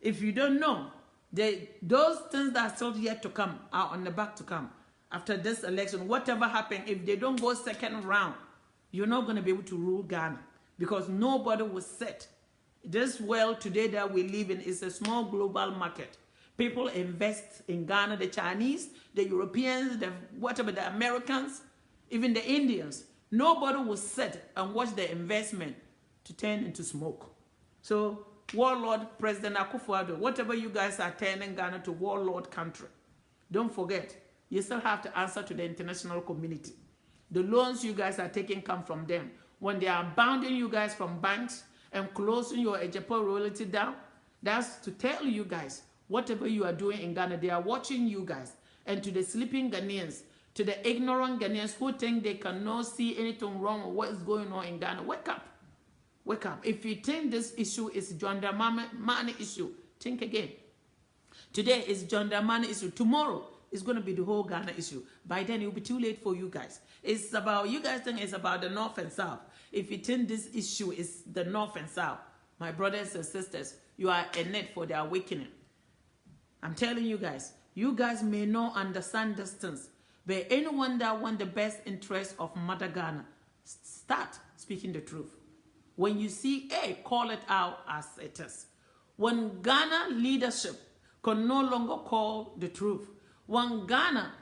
If you don't know, those things that are still yet to come are on the back to come. After this election, whatever happens, if they don't go second round, you're not going to be able to rule Ghana. Because nobody will sit. This world today that we live in is a small global market. People invest in Ghana, the Chinese, the Europeans, the whatever, the Americans, even the Indians. Nobody will sit and watch the investment to turn into smoke. So, warlord President Akufo-Addo, whatever you guys are turning Ghana to warlord country, don't forget, you still have to answer to the international community. The loans you guys are taking come from them. When they are bounding you guys from banks and closing your Ajepa royalty down, that's to tell you guys, whatever you are doing in Ghana, they are watching you guys. And to the sleeping Ghanaians, to the ignorant Ghanaians who think they cannot see anything wrong with what is going on in Ghana, wake up. Wake up. If you think this issue is John Dramani issue, think again. Today is John Dramani issue. Tomorrow is going to be the whole Ghana issue. By then, it will be too late for you guys. It's about, you guys think it's about the North and South. If you think this issue is the North and South, my brothers and sisters, you are in it for the awakening. I'm telling you guys, You guys may not understand these things, but anyone that wants the best interest of Mother Ghana, start speaking the truth. When you see A, call it out as it is. When Ghana leadership can no longer call the truth, when Ghana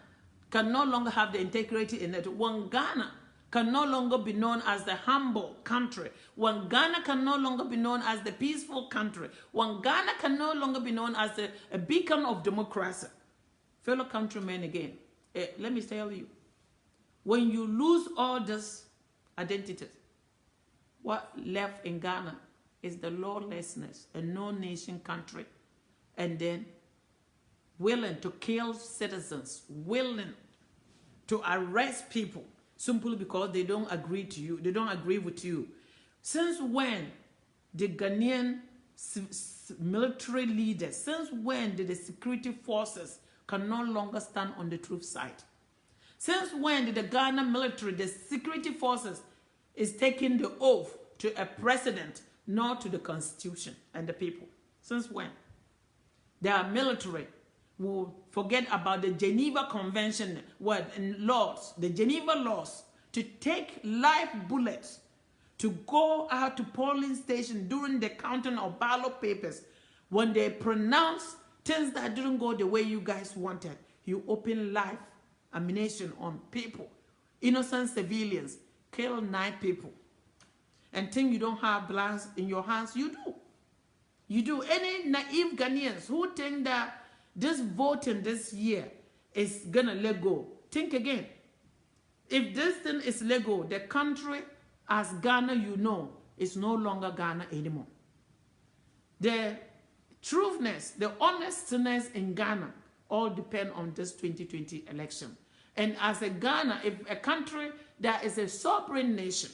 can no longer have the integrity in it, when Ghana can no longer be known as the humble country, when Ghana can no longer be known as the peaceful country, when Ghana can no longer be known as a beacon of democracy, fellow countrymen again, let me tell you, when you lose all this identity, what left in Ghana is the lawlessness, a no-nation country, and then willing to kill citizens, willing to arrest people simply because they don't agree to you, they don't agree with you. Since when did Ghanaian military leaders, since when did the security forces can no longer stand on the truth side? Since when did the Ghana military, the security forces, is taking the oath to a president, not to the constitution and the people? Since when? Their military will forget about the Geneva Convention and laws, the Geneva laws, to take live bullets, to go out to polling stations during the counting of ballot papers. When they pronounce things that didn't go the way you guys wanted, you open live ammunition on people, innocent civilians, kill 9 people, and think you don't have blood in your hands. You do. You do. Any naive Ghanaians who think that this voting this year is gonna let go, think again. If this thing is let go, the country as Ghana you know is no longer Ghana anymore. The truthness, the honestness in Ghana all depend on this 2020 election. And as a Ghana, if a country that is a sovereign nation,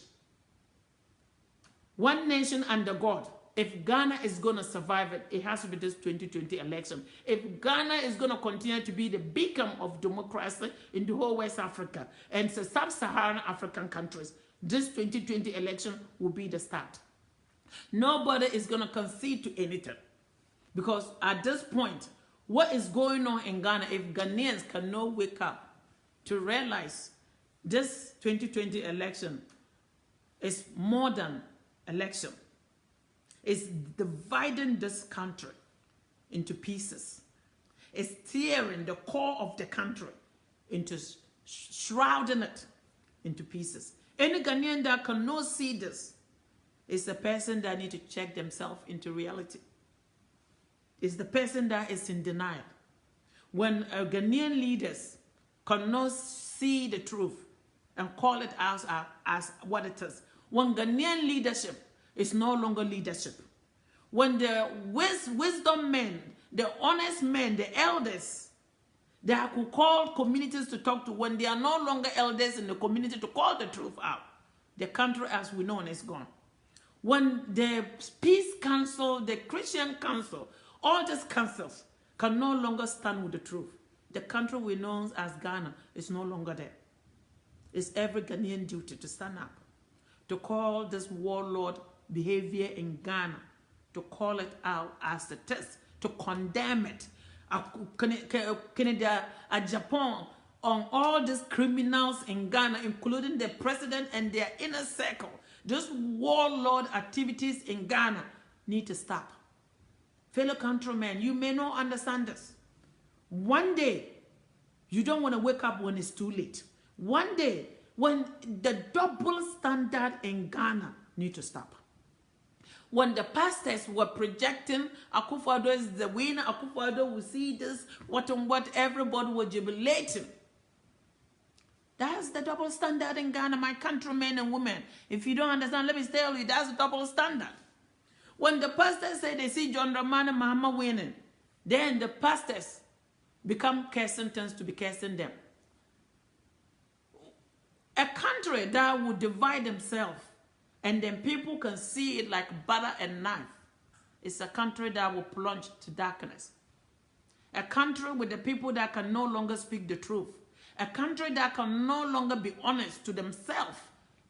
one nation under God, if Ghana is going to survive it, it has to be this 2020 election. If Ghana is going to continue to be the beacon of democracy in the whole West Africa and the sub-Saharan African countries, this 2020 election will be the start. Nobody is going to concede to anything. Because at this point, what is going on in Ghana, if Ghanaians cannot wake up to realize this 2020 election is more than election. It's dividing this country into pieces. It's tearing the core of the country into shrouding it into pieces. Any Ghanaian that cannot see this is the person that needs to check themselves into reality. It's the person that is in denial. When Ghanaian leaders cannot see the truth and call it out as what it is, when Ghanaian leadership is no longer leadership, when the wisdom men, the honest men, the elders that could call communities to talk to, when they are no longer elders in the community to call the truth out, the country as we know is gone. When the Peace Council, the Christian Council, all these councils can no longer stand with the truth, the country we know as Ghana is no longer there. It's every Ghanaian duty to stand up, to call this warlord behavior in Ghana, to call it out as it is, to condemn it. Canada, Japan, on all these criminals in Ghana, including the president and their inner circle, these warlord activities in Ghana need to stop. Fellow countrymen, you may not understand this. One day, you don't want to wake up when it's too late. One day, when the double standard in Ghana need to stop. When the pastors were projecting Akufo-Addo is the winner, Akufo-Addo will see this, what, everybody was jubilating. That's the double standard in Ghana, my countrymen and women. If you don't understand, let me tell you, that's the double standard. When the pastors say they see John Dramani Mahama winning, then the pastors become cursing, tends to be cursing them. A country that would divide themselves and then people can see it like butter and knife, it's a country that will plunge to darkness. A country with the people that can no longer speak the truth. A country that can no longer be honest to themselves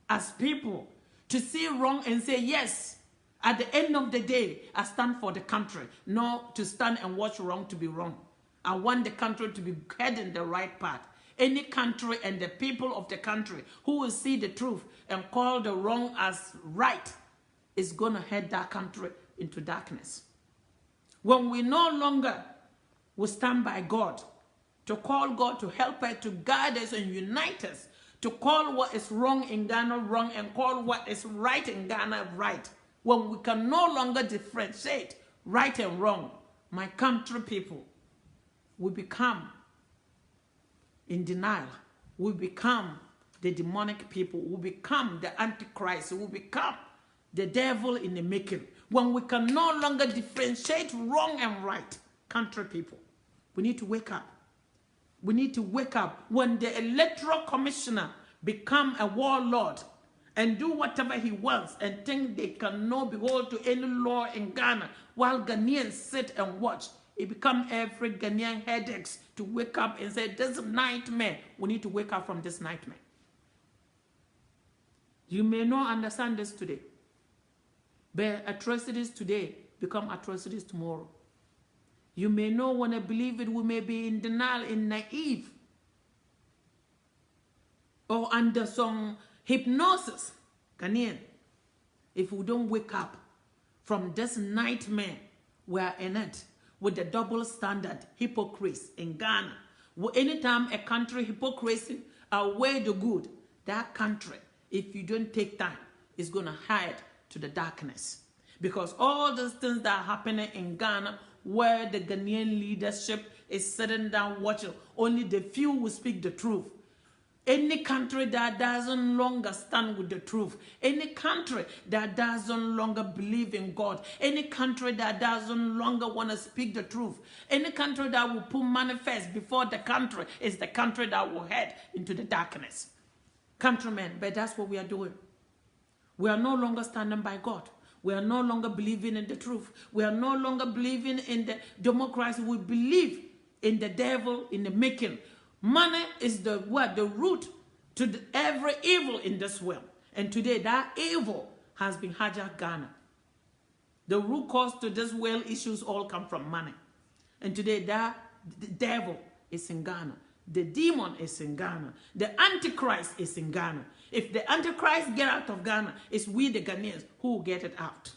as people, to see wrong and say, yes, at the end of the day, I stand for the country, not to stand and watch wrong to be wrong. I want the country to be heading the right path. Any country and the people of the country who will see the truth and call the wrong as right is going to head that country into darkness. When we no longer will stand by God, to call God to help us, to guide us and unite us, to call what is wrong in Ghana wrong and call what is right in Ghana right. When we can no longer differentiate right and wrong, my country people will become in denial, will become the demonic people, will become the Antichrist, will become the devil in the making. When we can no longer differentiate wrong and right, country people, we need to wake up. We need to wake up. When the electoral commissioner become a warlord and do whatever he wants and think they can no behold to any law in Ghana while Ghanaians sit and watch, it becomes every Ghanaian headaches to wake up and say, this nightmare. We need to wake up from this nightmare. You may not understand this today, but atrocities today become atrocities tomorrow. You may not want to believe it. We may be in denial, in naive, or under some hypnosis, Ghanaian. If we don't wake up from this nightmare we are in it, with the double standard hypocrites in Ghana. Anytime a country hypocrisy outweigh the good, that country, if you don't take time, is going to hide to the darkness. Because all those things that are happening in Ghana, where the Ghanaian leadership is sitting down watching, only the few will speak the truth. Any country that doesn't longer stand with the truth, any country that doesn't longer believe in God, any country that doesn't longer want to speak the truth, any country that will put manifest before the country is the country that will head into the darkness. Countrymen, but that's what we are doing. We are no longer standing by God. We are no longer believing in the truth. We are no longer believing in the democracy. We believe in the devil in the making. Money is the root to every evil in this world. And today that evil has been hijacked Ghana. The root cause to this world issues all come from money. And today the devil is in Ghana. The demon is in Ghana. The Antichrist is in Ghana. If the Antichrist get out of Ghana, it's we the Ghanaians who will get it out.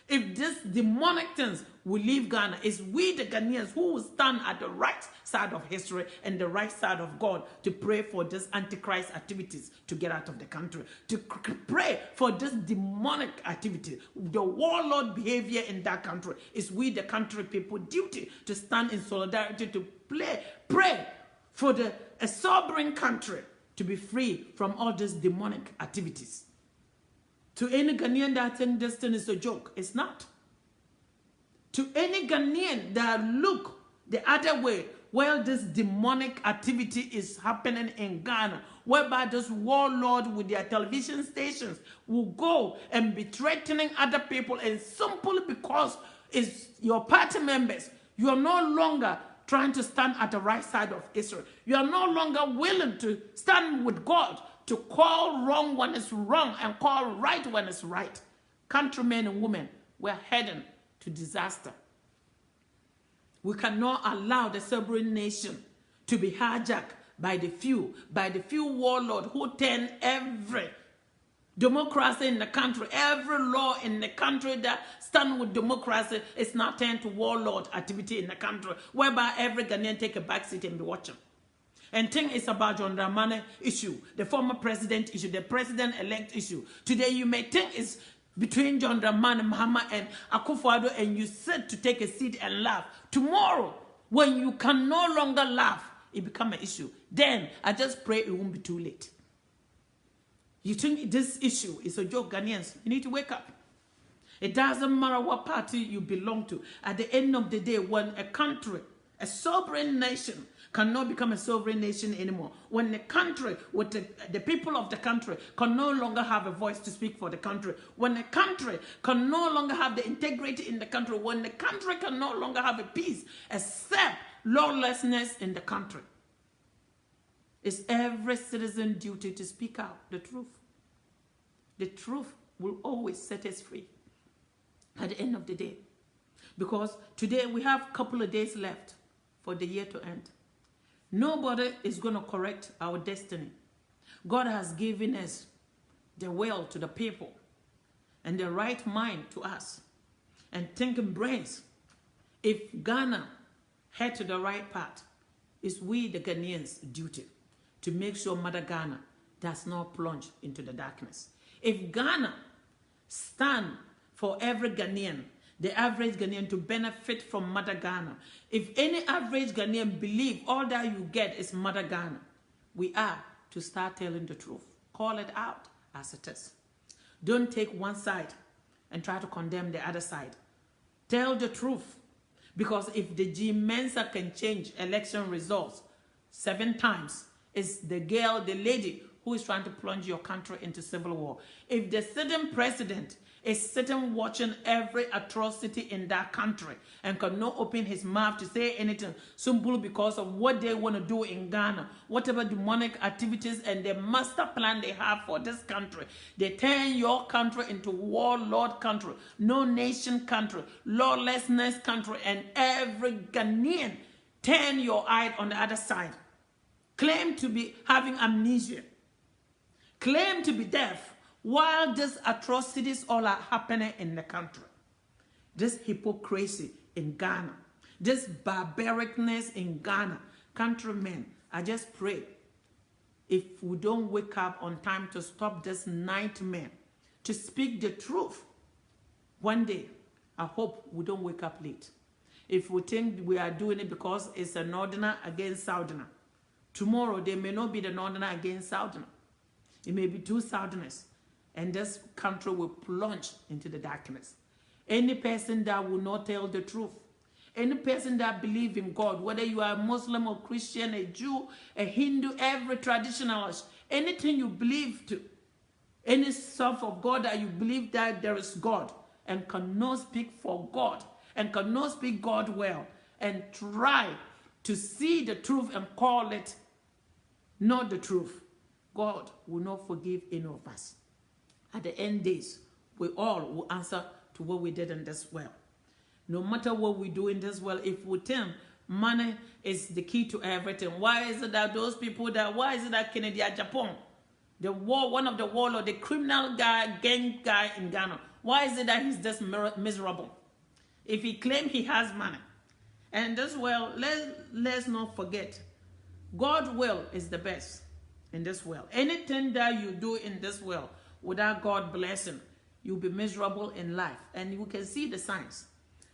If this demonic things will leave Ghana, it's we the Ghanaians who will stand at the right side of history and the right side of God to pray for this Antichrist activities to get out of the country, to pray for this demonic activity, the warlord behavior in that country. It's we the country people duty to stand in solidarity to pray for a sovereign country to be free from all these demonic activities. To any Ghanaian that thinks this thing is a joke, it's not. To any Ghanaian that look the other way, where this demonic activity is happening in Ghana, whereby this warlord with their television stations will go and be threatening other people, and simply because it's your party members, you are no longer trying to stand at the right side of Israel. You are no longer willing to stand with God to call wrong when it's wrong and call right when it's right. Countrymen and women, we're heading to disaster. We cannot allow the sovereign nation to be hijacked by the few warlords who turn every democracy in the country, every law in the country that stand with democracy is now turned to warlord activity in the country, whereby every Ghanaian take a back seat and be watching. And think it's about John Dramani issue, the former president issue, the president-elect issue. Today you may think it's between John Dramani Mahama and Akufo-Addo, and you sit to take a seat and laugh. Tomorrow, when you can no longer laugh, it become an issue. Then I just pray it won't be too late. You think this issue is a joke, Ghanaians? You need to wake up. It doesn't matter what party you belong to. At the end of the day, when a country, a sovereign nation, cannot become a sovereign nation anymore, when the country, with the people of the country can no longer have a voice to speak for the country, when the country can no longer have the integrity in the country, when the country can no longer have a peace except lawlessness in the country, it's every citizen's duty to speak out the truth. The truth will always set us free at the end of the day. Because today we have a couple of days left for the year to end. Nobody is going to correct our destiny. God has given us the will to the people and the right mind to us and thinking brains. If Ghana head to the right path, it's we the Ghanaians' duty to make sure Mother Ghana does not plunge into the darkness. If Ghana stand for every Ghanaian, the average Ghanaian, to benefit from Mother Ghana, if any average Ghanaian believe all that you get is Mother Ghana, we are to start telling the truth. Call it out as it is. Don't take one side and try to condemn the other side. Tell the truth. Because if the G Mensa can change election results 7 times, it's the girl, the lady who is trying to plunge your country into civil war. If the sitting president is sitting watching every atrocity in that country and cannot open his mouth to say anything simply because of what they want to do in Ghana, whatever demonic activities and the master plan they have for this country, they turn your country into warlord country, no nation country, lawlessness country, and every Ghanaian turn your eye on the other side. Claim to be having amnesia. Claim to be deaf while these atrocities all are happening in the country. This hypocrisy in Ghana, this barbaricness in Ghana. Countrymen, I just pray if we don't wake up on time to stop this nightmare, to speak the truth, one day, I hope we don't wake up late. If we think we are doing it because it's a northerner against southerner, tomorrow there may not be the northerner against southerner. It may be 2 southerners. And this country will plunge into the darkness. Any person that will not tell the truth, any person that believes in God, whether you are a Muslim or Christian, a Jew, a Hindu, every traditionalist, anything you believe to, any stuff of God that you believe that there is God and cannot speak for God and cannot speak God well and try to see the truth and call it not the truth, God will not forgive any of us. At the end days, we all will answer to what we did in this world. No matter what we do in this world, if we think money is the key to everything, why is it that those people why is it that Kennedy at Japan, the war, one of the warlord, the criminal guy, gang guy in Ghana, why is it that he's this miserable? If he claims he has money. And this world, let's not forget, God's will is the best in this world. Anything that you do in this world, without God blessing, you'll be miserable in life. And you can see the signs.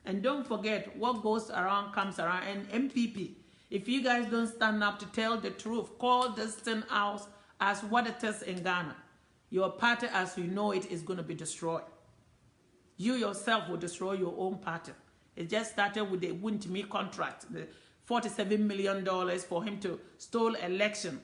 And don't forget, what goes around comes around. And MPP, if you guys don't stand up to tell the truth, call this thing out as what it is in Ghana, your party as you know it is going to be destroyed. You yourself will destroy your own party. It just started with the Wuntimi contract, the $47 million for him to stole election.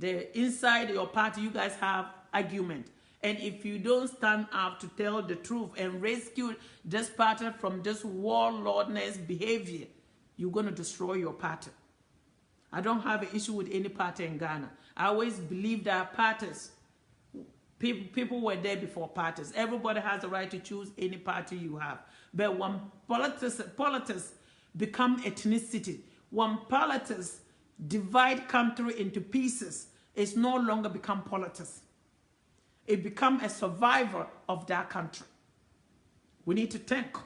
Inside your party, you guys have argument. And if you don't stand up to tell the truth and rescue this party from this warlordness behavior, you're going to destroy your party. I don't have an issue with any party in Ghana. I always believe that parties, people were there before parties. Everybody has the right to choose any party you have. But when politics become ethnicity, when politics divide country into pieces, it's no longer become politics. It becomes a survivor of that country. We need to think.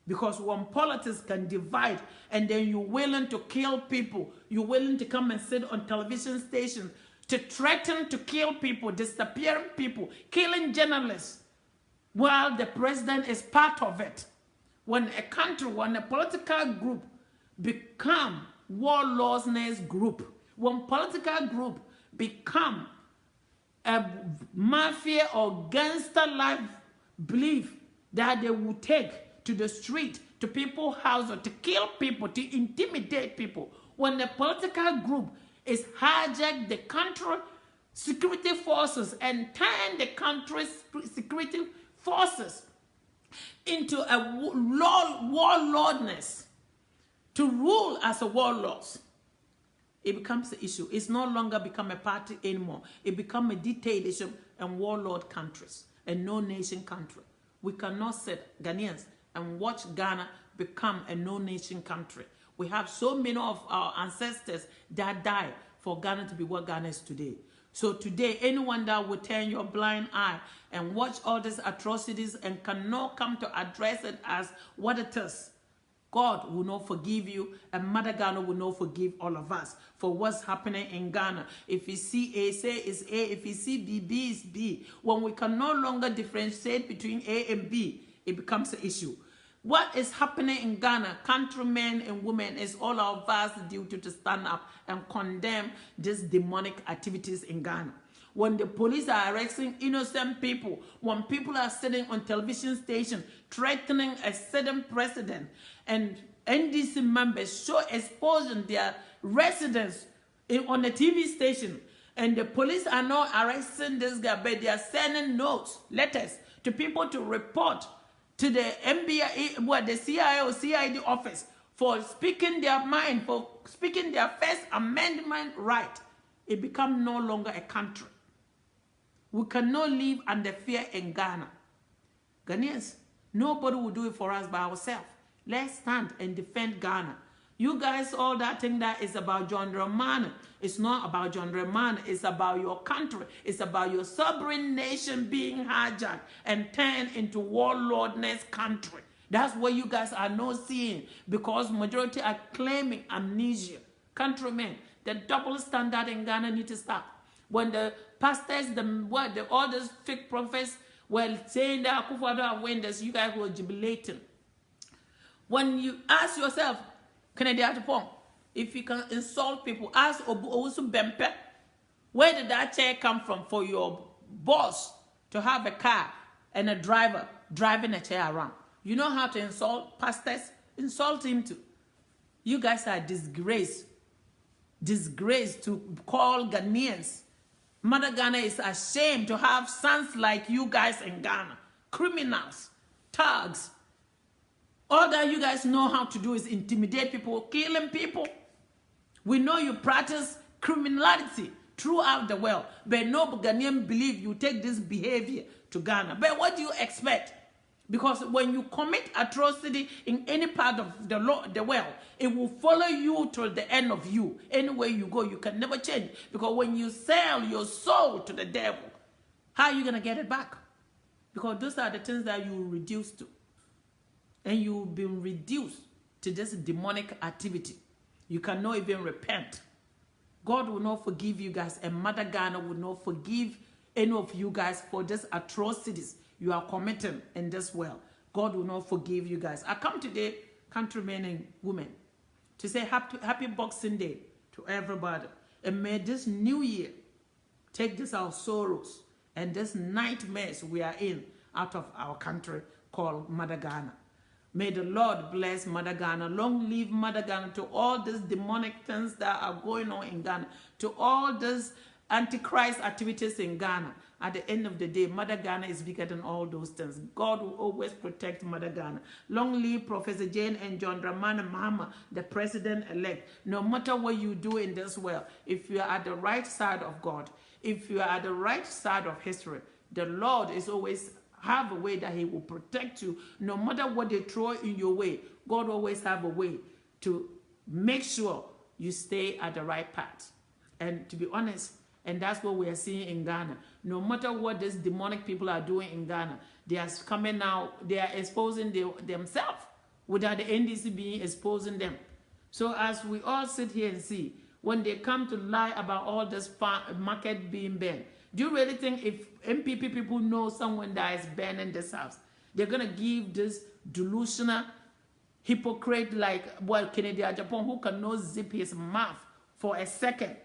Because when politics can divide and then you're willing to kill people, you're willing to come and sit on television stations to threaten to kill people, disappearing people, killing journalists, while the president is part of it. When a country, when a political group become warlordness group, when political group become a mafia or gangster-like belief that they will take to the street, to people's houses, to kill people, to intimidate people. When the political group is hijack the country security forces and turn the country's security forces into a warlordness, to rule as a warlord, it becomes an issue. It's no longer become a party anymore. It becomes a dictatorship and warlord countries and no nation country. We cannot sit Ghanaians and watch Ghana become a no nation country We have so many of our ancestors that died for Ghana to be what Ghana is today. So today, anyone that will turn your blind eye and watch all these atrocities and cannot come to address it as what it is, God will not forgive you, and Mother Ghana will not forgive all of us for what's happening in Ghana. If you see A, say it's A. If you see B, B is B. When we can no longer differentiate between A and B, it becomes an issue. What is happening in Ghana, countrymen and women, is all of us duty to stand up and condemn these demonic activities in Ghana. When the police are arresting innocent people, when people are sitting on television station threatening a certain president, and NDC members show exposing their residents on the TV station, and the police are not arresting this guy, but they are sending notes, letters to people to report to the NBA, the CIA or CID office for speaking their mind, for speaking their First Amendment right. It becomes no longer a country. We cannot live under fear in Ghana. Ghanaians, nobody will do it for us by ourselves. Let's stand and defend Ghana. You guys, all that thing that is about John Dramani, it's not about John Dramani. It's about your country. It's about your sovereign nation being hijacked and turned into warlordness country. That's what you guys are not seeing, because majority are claiming amnesia. Countrymen, the double standard in Ghana need to stop. When the pastors, all those fake prophets were saying that Akufo-Addo win this, you guys were jubilating. When you ask yourself, Kennedy Atupong, if you can insult people, ask Owusu Bempe, where did that chair come from for your boss to have a car and a driver driving a chair around? You know how to insult pastors? Insult him too. You guys are disgraced. Disgrace to call Ghanaians. Mother Ghana is ashamed to have sons like you guys in Ghana. Criminals, thugs. All that you guys know how to do is intimidate people, killing people. We know you practice criminality throughout the world, but no Ghanaian believe you take this behavior to Ghana. But what do you expect? Because when you commit atrocity in any part of the world, it will follow you till the end of you. Anywhere you go, you can never change. Because when you sell your soul to the devil, how are you going to get it back? Because those are the things that you reduce to. And you've been reduced to this demonic activity. You cannot even repent. God will not forgive you guys, and Mother Ghana will not forgive any of you guys for these atrocities you are committing in this world. God will not forgive you guys. I come today, countrymen and women, to say happy Boxing Day to everybody. And may this new year take this our sorrows and this nightmares we are in out of our country called Mother Ghana. May the Lord bless Mother Ghana. Long live Mother Ghana, to all these demonic things that are going on in Ghana, to all these antichrist activities in Ghana. At the end of the day, Mother Ghana is bigger than all those things. God will always protect Mother Ghana. Long live Professor Jane and John Dramani Mahama, the president-elect. No matter what you do in this world, if you are at the right side of God, if you are at the right side of history, the Lord is always have a way that he will protect you. No matter what they throw in your way, God always have a way to make sure you stay at the right path. And to be honest, and that's what we are seeing in Ghana. No matter what these demonic people are doing in Ghana, they are coming out, they are exposing themselves without the NDC being exposing them. So as we all sit here and see, when they come to lie about all this market being banned, do you really think if MPP people know someone that is burning this house, they're going to give this delusional hypocrite like, well, Kennedy Japan, who cannot zip his mouth for a second?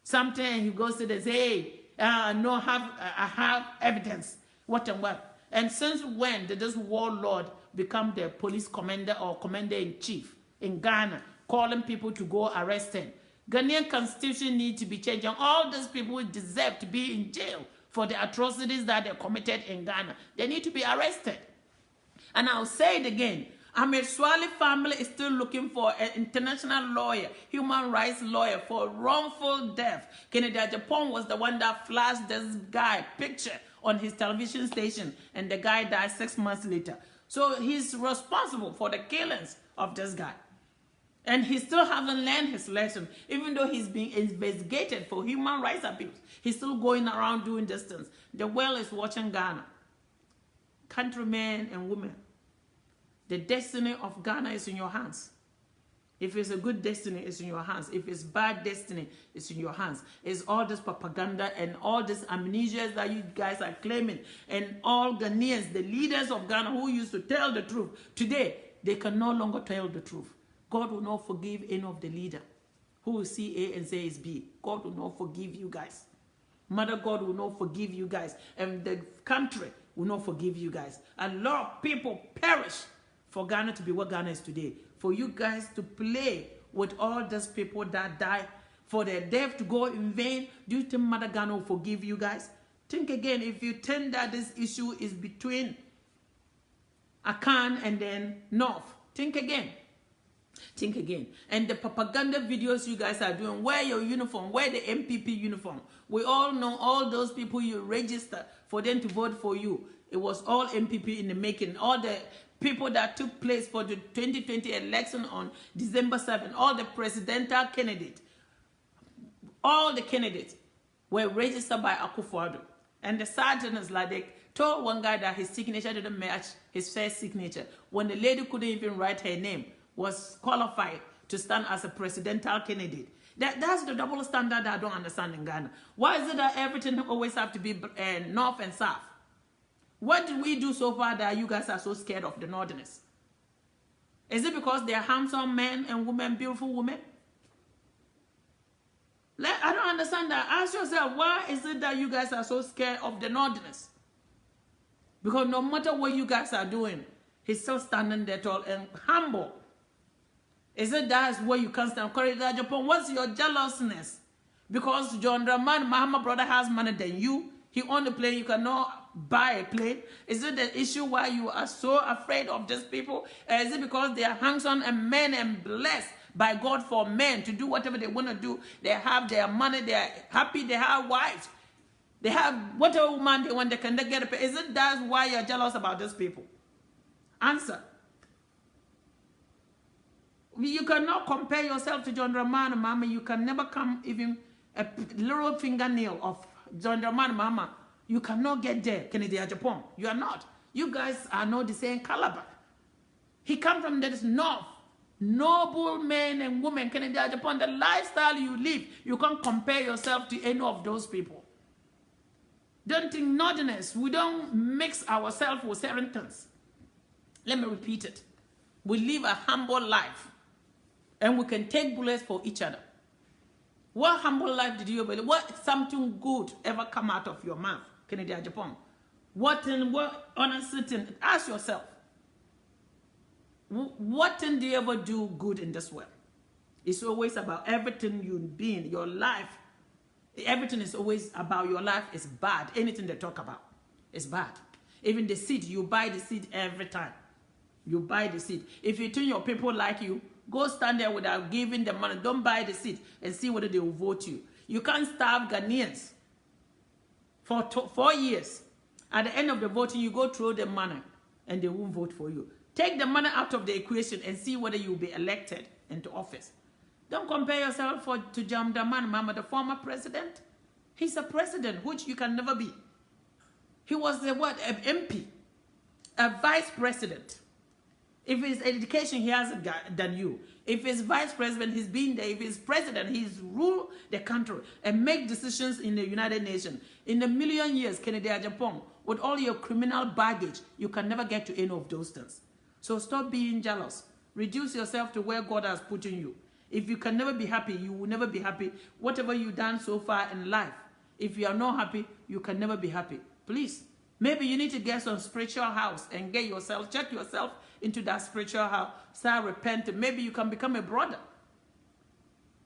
Something he goes to the say, hey, I have evidence, what and what. And since when did this warlord become the police commander or commander-in-chief in Ghana, calling people to go arrest him? Ghanaian constitution needs to be changed, and all these people deserve to be in jail for the atrocities that they committed in Ghana. They need to be arrested. And I'll say it again. Ahmed Swale family is still looking for an international lawyer, human rights lawyer for wrongful death. Kennedy Japan was the one that flashed this guy picture on his television station, and the guy died 6 months later. So he's responsible for the killings of this guy. And he still hasn't learned his lesson. Even though he's being investigated for human rights abuse, he's still going around doing these things. The world is watching Ghana. Countrymen and women, the destiny of Ghana is in your hands. If it's a good destiny, it's in your hands. If it's bad destiny, it's in your hands. It's all this propaganda and all this amnesia that you guys are claiming. And all Ghanaians, the leaders of Ghana who used to tell the truth, today, they can no longer tell the truth. God will not forgive any of the leader who will see A and say it's B. God will not forgive you guys. Mother God will not forgive you guys. And the country will not forgive you guys. A lot of people perish for Ghana to be what Ghana is today. For you guys to play with all those people that die, for their death to go in vain, do you think Mother Ghana will forgive you guys? Think again. If you think that this issue is between Akan and then North, think again. Think again. And the propaganda videos you guys are doing, wear your uniform, wear the MPP uniform. We all know all those people you registered for them to vote for you. It was all MPP in the making. All the people that took place for the 2020 election on December 7th, all the presidential candidates, all the candidates were registered by Akufo-Addo. And the sad thing is, like, they told one guy that his signature didn't match his first signature. When the lady couldn't even write her name, was qualified to stand as a presidential candidate. That's the double standard that I don't understand in Ghana. Why is it that everything always have to be north and south? What did we do so far that you guys are so scared of the northerners? Is it because they are handsome men and women, beautiful women? I don't understand that. Ask yourself, why is it that you guys are so scared of the northerners? Because no matter what you guys are doing, he's still standing there tall and humble. Is it that's where you can stand? Japan, what's your jealousness? Because John Dramani Mahama brother has money than you. He own a plane, you cannot buy a plane. Is it the issue why you are so afraid of these people? Is it because they are handsome and men and blessed by God for men to do whatever they want to do? They have their money, they are happy, they have wives. They have whatever woman they want, they can get a pay. Is it that's why you're jealous about these people? Answer. You cannot compare yourself to John Dramani Mama. You can never come even a little fingernail of John Dramani Mama. You cannot get there, Kennedy Japan. You are not. You guys are not the same caliber. He comes from the north. Noble men and women, Kennedy Japan. The lifestyle you live, you can't compare yourself to any of those people. Don't think northerners. We don't mix ourselves with certain things. Let me repeat it. We live a humble life. And we can take bullets for each other. What humble life did you live? What something good ever come out of your mouth, Kennedy Japan? What honest thing? Ask yourself. What thing do you ever do good in this world? It's always about everything you've been, your life. Everything is always about your life is bad. Anything they talk about is bad. Even the seed, you buy the seed every time. You buy the seed. If you think your people like you, go stand there without giving them money. Don't buy the seed and see whether they will vote you. You can't starve Ghanaians for 4 years. At the end of the voting, you go throw them money and they won't vote for you. Take the money out of the equation and see whether you will be elected into office. Don't compare yourself to John Dramani Mahama, the former president. He's a president, which you can never be. He was the what? An MP, a vice president. If it's education, he hasn't than you. If he's vice president, he's been there. If he's president, he's ruled the country and make decisions in the United Nations. In a million years, Kennedy Japan, with all your criminal baggage, you can never get to any of those things. So stop being jealous. Reduce yourself to where God has put in you. If you can never be happy, you will never be happy. Whatever you've done so far in life, if you are not happy, you can never be happy. Please, maybe you need to get some spiritual house and get yourself, check yourself into that spiritual house, start repenting. Maybe you can become a brother.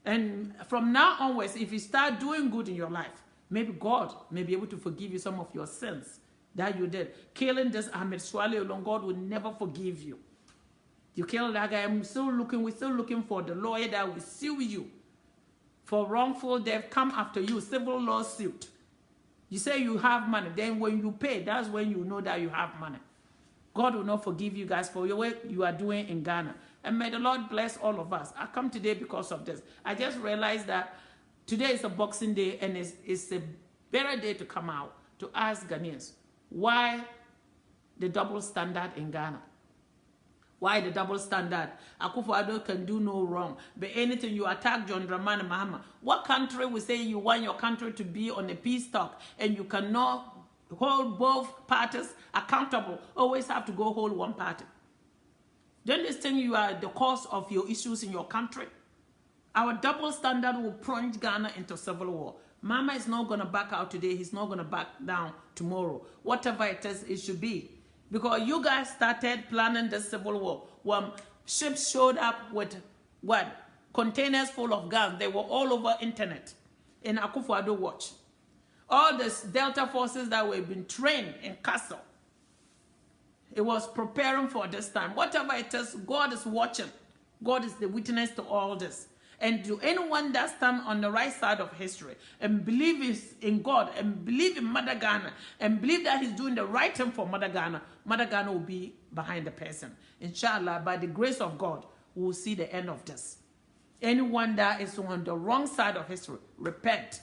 And from now onwards, if you start doing good in your life, maybe God may be able to forgive you some of your sins that you did. Killing this Ahmed Swale alone, God will never forgive you. You kill that guy, we're still looking for the lawyer that will sue you for wrongful death, come after you, civil lawsuit. You say you have money, then when you pay, that's when you know that you have money. God will not forgive you guys for your work you are doing in Ghana. And may the Lord bless all of us. I come today because of this. I just realized that today is a Boxing Day, and it's a better day to come out to ask Ghanaians why the double standard in Ghana. Why the double standard? Akufo-Addo can do no wrong. But anything you attack John Dramani Mahama. What country will say you want your country to be on a peace talk and you cannot hold both parties accountable? Always have to go hold one party. Don't you think you are the cause of your issues in your country? Our double standard will plunge Ghana into civil war. Mama is not going to back out today. He's not going to back down tomorrow. Whatever it is, it should be. Because you guys started planning the civil war. When ships showed up with what? Containers full of guns. They were all over internet. In Akufo-Addo watch. All the Delta forces that were being trained in Castle. It was preparing for this time. Whatever it is, God is watching. God is the witness to all this. And to anyone that stands on the right side of history and believes in God and believe in Mother Ghana and believe that he's doing the right thing for Mother Ghana will be behind the person. Inshallah, by the grace of God, we will see the end of this. Anyone that is on the wrong side of history, repent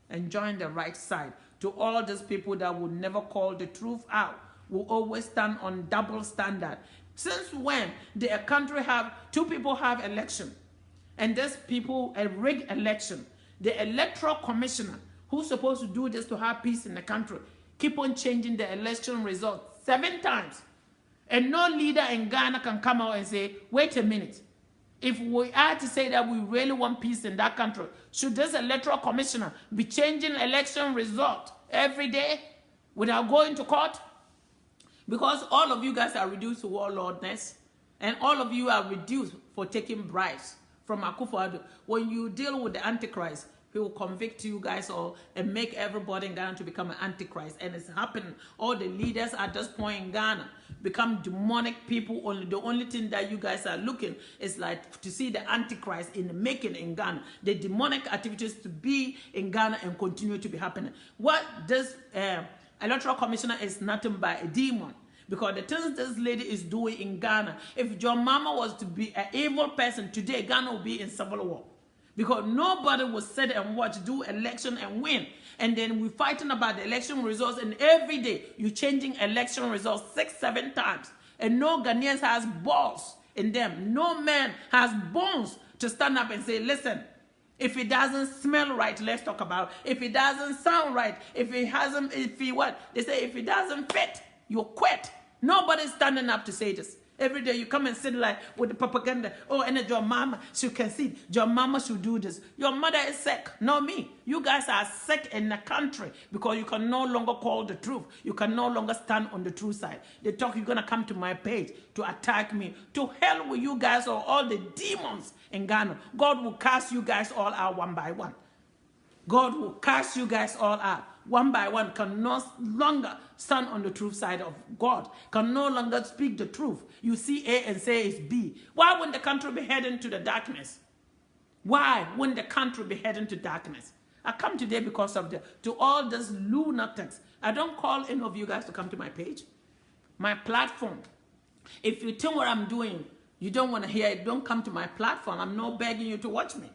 and join the right side. To all these people that will never call the truth out, will always stand on double standard. Since when the country have, two people have election, and these people a rigged election, the electoral commissioner who's supposed to do this to have peace in the country, keep on changing the election result 7 times. And no leader in Ghana can come out and say, wait a minute. If we are to say that we really want peace in that country, should this electoral commissioner be changing election result every day without going to court? Because all of you guys are reduced to warlordness, and all of you are reduced for taking bribes from Akufo-Addo. When you deal with the Antichrist, he will convict you guys all and make everybody in Ghana to become an Antichrist. And it's happening. All the leaders at this point in Ghana become demonic people. Only the only thing that you guys are looking is like to see the Antichrist in the making in Ghana. The demonic activities to be in Ghana and continue to be happening. What this electoral commissioner is nothing but a demon. Because the things this lady is doing in Ghana, if John Mama was to be an evil person today, Ghana would be in civil war. Because nobody will sit and watch, do election and win. And then we're fighting about the election results, and every day you're changing election results 6, 7 times. And no Ghanaians has balls in them. No man has bones to stand up and say, listen, if it doesn't smell right, let's talk about it. If it doesn't sound right, if they say if it doesn't fit, you quit. Nobody's standing up to say this. Every day you come and sit like with the propaganda. Oh, and your mama, she can see. Your mama should do this. Your mother is sick, not me. You guys are sick in the country because you can no longer call the truth. You can no longer stand on the true side. They talk you're going to come to my page to attack me. To hell with you guys or all the demons in Ghana. God will cast you guys all out one by one. God will cast you guys all out. One by one, can no longer stand on the truth side of God, can no longer speak the truth. You see A and say it's B. Why wouldn't the country be heading to the darkness? Why wouldn't the country be heading to darkness? I come today because of to all these lunatics. I don't call any of you guys to come to my page, my platform. If you think what I'm doing, you don't want to hear it, don't come to my platform. I'm not begging you to watch me.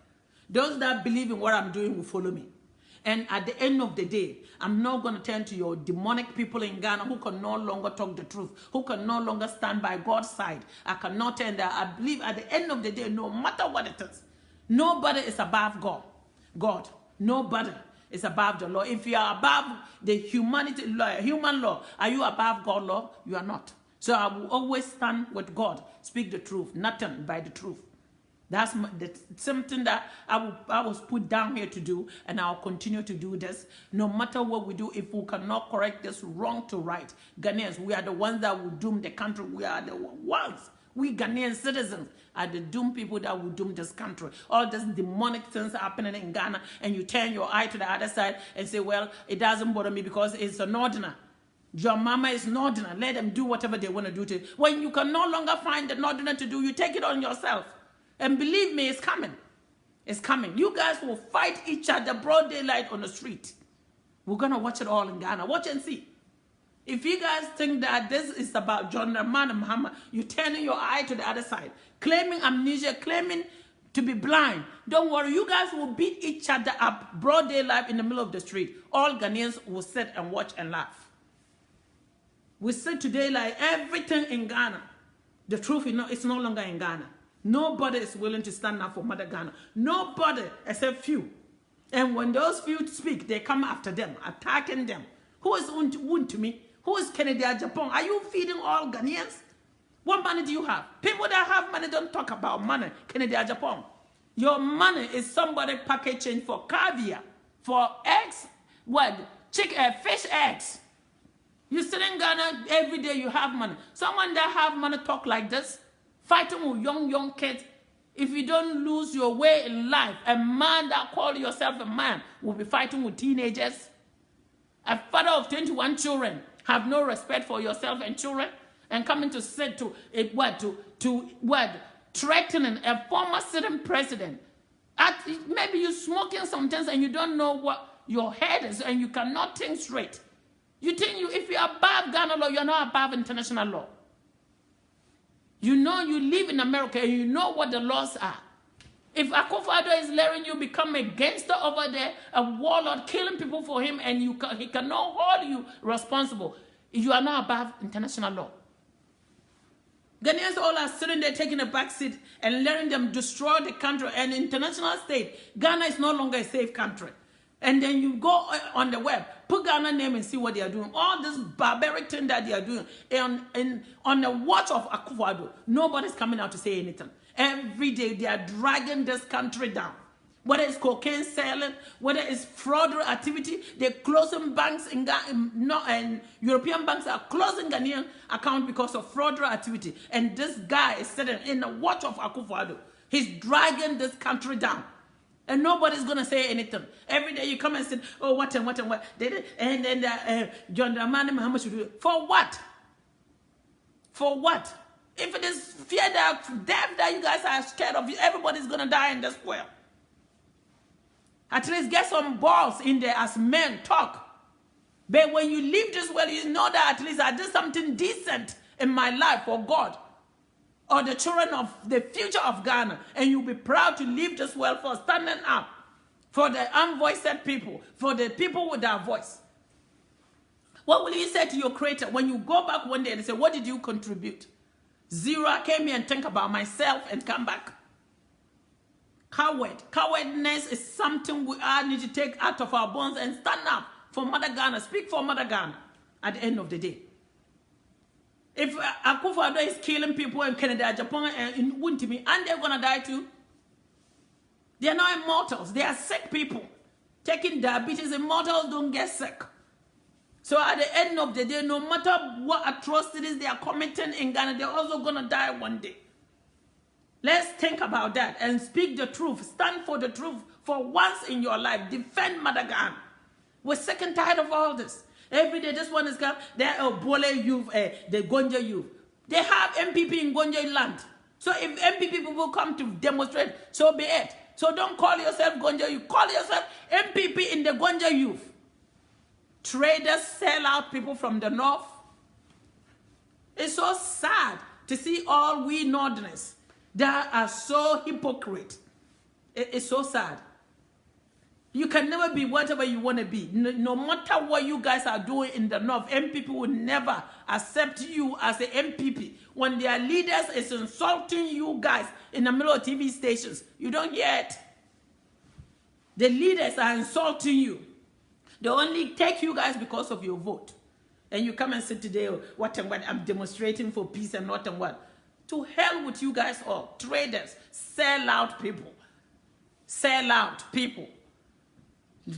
Those that believe in what I'm doing will follow me. And at the end of the day, I'm not going to turn to your demonic people in Ghana who can no longer talk the truth, who can no longer stand by God's side. I cannot turn that. I believe at the end of the day, no matter what it is, nobody is above God. Nobody is above the law. If you are above the human law, are you above God's law? You are not. So I will always stand with God, speak the truth, nothing by the truth. That's something that I was put down here to do, and I'll continue to do this. No matter what we do, if we cannot correct this wrong to right, Ghanaians, we are the ones that will doom the country. We are the ones. We Ghanaian citizens are the doomed people that will doom this country. All these demonic things happening in Ghana, and you turn your eye to the other side and say, well, it doesn't bother me because it's a northerner. Your mama is northerner. Let them do whatever they want to do to it. When you can no longer find the northerner to do, you take it on yourself. And believe me, it's coming. It's coming. You guys will fight each other broad daylight on the street. We're going to watch it all in Ghana. Watch and see. If you guys think that this is about John Dramani Mahama, you're turning your eye to the other side, claiming amnesia, claiming to be blind. Don't worry, you guys will beat each other up, broad daylight in the middle of the street. All Ghanaians will sit and watch and laugh. We say today, like everything in Ghana, the truth is it's no longer in Ghana. Nobody is willing to stand up for Mother Ghana. Nobody except few. And when those few speak, they come after them, attacking them. Who is wound to me? Who is Kennedy Japan? Are you feeding all Ghanaians? What money do you have? People that have money don't talk about money. Kennedy Japan. Your money is somebody packaging for caviar, for eggs, fish eggs. You sit in Ghana every day. You have money. Someone that have money talk like this, fighting with young kids. If you don't lose your way in life, a man that call yourself a man will be fighting with teenagers. A father of 21 children have no respect for yourself and children, and coming to say threatening a former sitting president. Maybe you smoking sometimes and you don't know what your head is and you cannot think straight. You think if you're above Ghana law, you're not above international law. You know you live in America and you know what the laws are. If Akufo-Addo is letting you become a gangster over there, a warlord killing people for him, and he cannot hold you responsible, you are not above international law. Ghanaians all are sitting there taking a back seat and letting them destroy the country and international state. Ghana is no longer a safe country. And then you go on the web, put Ghana name and see what they are doing. All this barbaric thing that they are doing. And on the watch of Akufo-Addo, nobody's coming out to say anything. Every day they are dragging this country down. Whether it's cocaine selling, whether it's fraudulent activity, they're closing banks in Ghana, and European banks are closing Ghanaian account because of fraudulent activity. And this guy is sitting in the watch of Akufo-Addo. He's dragging this country down. And nobody's going to say anything. Every day you come and say, oh, what. And then John Dramani Mahama should do it. For what? For what? If it is fear that death that you guys are scared of, everybody's going to die in this world. At least get some balls in there as men talk. But when you leave this world, you know that at least I did something decent in my life for God or the children of the future of Ghana. And you'll be proud to leave this world for standing up for the unvoiced people, for the people without voice. What will you say to your creator when you go back one day and say, what did you contribute? Zero. I came here and think about myself and come back. Cowardness is something we all need to take out of our bones and stand up for Mother Ghana. Speak for Mother Ghana at the end of the day. If Akufo-Addo is killing people in Canada, Japan, and in Wuntimi, and they're going to die too. They are not immortals. They are sick people. Taking diabetes, immortals don't get sick. So at the end of the day, no matter what atrocities they are committing in Ghana, they're also going to die one day. Let's think about that and speak the truth. Stand for the truth for once in your life. Defend Mother Ghana. We're sick and tired of all this. Every day, this one is come. They're Bole youth, the Gonja youth. They have MPP in Gonja land. So if MPP people come to demonstrate, so be it. So don't call yourself Gonja youth. Call yourself MPP in the Gonja youth. Traders sell out people from the north. It's so sad to see all we northerners that are so hypocrite. It's so sad. You can never be whatever you want to be. No matter what you guys are doing in the north, MPP will never accept you as an MPP. When their leaders is insulting you guys in the middle of TV stations, you don't hear it. The leaders are insulting you. They only take you guys because of your vote. And you come and say today, what and what, I'm demonstrating for peace and what and what. To hell with you guys all. Traders, sell out people. Sell out people.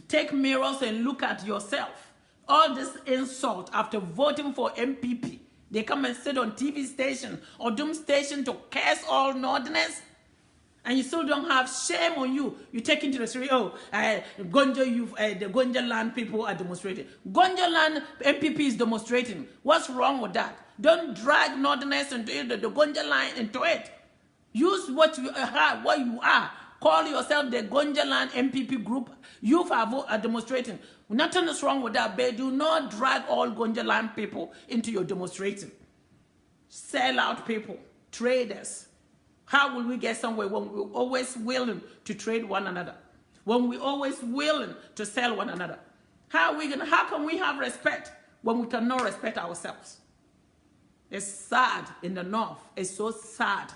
Take mirrors and look at yourself. All this insult after voting for MPP. They come and sit on TV station or doom station to curse all northerners. And you still don't have shame on you. You take into the street, Gonja youth, the Gonja land people are demonstrating. Gonja land MPP is demonstrating. What's wrong with that? Don't drag northerners into the Gonja line into it. Use what you are. call yourself the Gonjaland MPP group. Youth are demonstrating. Nothing is wrong with that, but do not drag all Gonjaland people into your demonstrating. Sell out people, traders. How will we get somewhere when we're always willing to trade one another? When we're always willing to sell one another? How can we have respect when we cannot respect ourselves? It's sad in the north. It's so sad.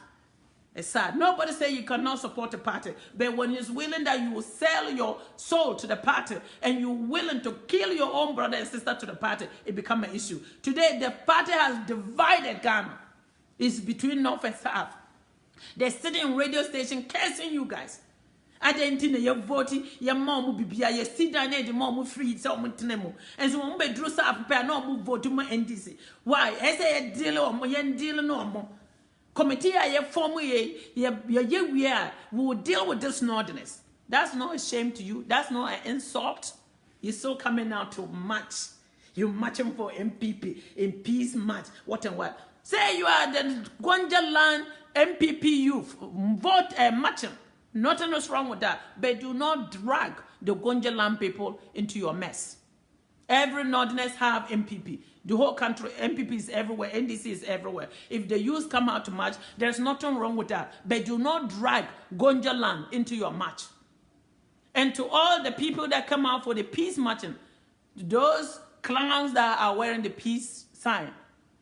It's sad. Nobody say you cannot support a party, but when it's willing that you will sell your soul to the party and you're willing to kill your own brother and sister to the party, it becomes an issue. Today, the party has divided Ghana. It's between north and south. They're sitting in radio station cursing you guys. I didn't know you're voting, your mom will be your sit down there, the mom will free someone to them. And so, when we drew up, prepare no move vote to my NDC. Why? I say a deal or my deal no more. Committee, I form we will deal with this northerners. That's not a shame to you. That's not an insult. You're still coming out to match. You're matching for MPP in peace match. What and what? Say you are the Gonjaland MPP youth. Vote matching. Nothing is wrong with that. But do not drag the Gonjaland people into your mess. Every northerners have MPP. The whole country, MPP is everywhere, NDC is everywhere. If the youth come out to march, there's nothing wrong with that. But do not drag Gonjaland into your march. And to all the people that come out for the peace marching, those clowns that are wearing the peace sign,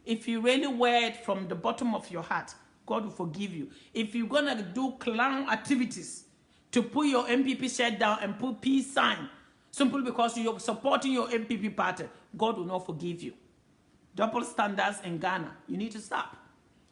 if you really wear it from the bottom of your heart, God will forgive you. If you're going to do clown activities to put your MPP shirt down and put peace sign, simply because you're supporting your MPP party, God will not forgive you. Double standards in Ghana, you need to stop.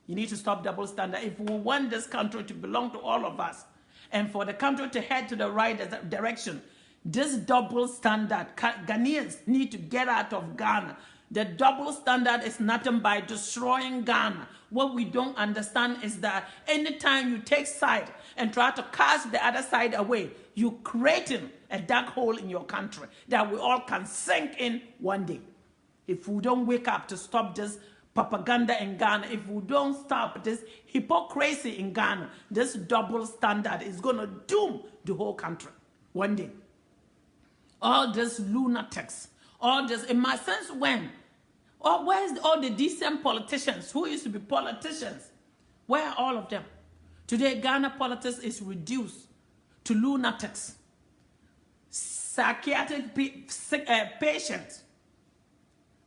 You need to stop double standard. If we want this country to belong to all of us, and for the country to head to the right direction, this double standard, Ghanaians need to get out of Ghana. The double standard is nothing by destroying Ghana. What we don't understand is that anytime you take side and try to cast the other side away, you're creating a dark hole in your country that we all can sink in one day. If we don't wake up to stop this propaganda in Ghana, if we don't stop this hypocrisy in Ghana, this double standard is going to doom the whole country one day. All these lunatics, all this, in my sense, when? Or where's all the decent politicians who used to be politicians? Where are all of them? Today, Ghana politics is reduced to lunatics, psychiatric patients,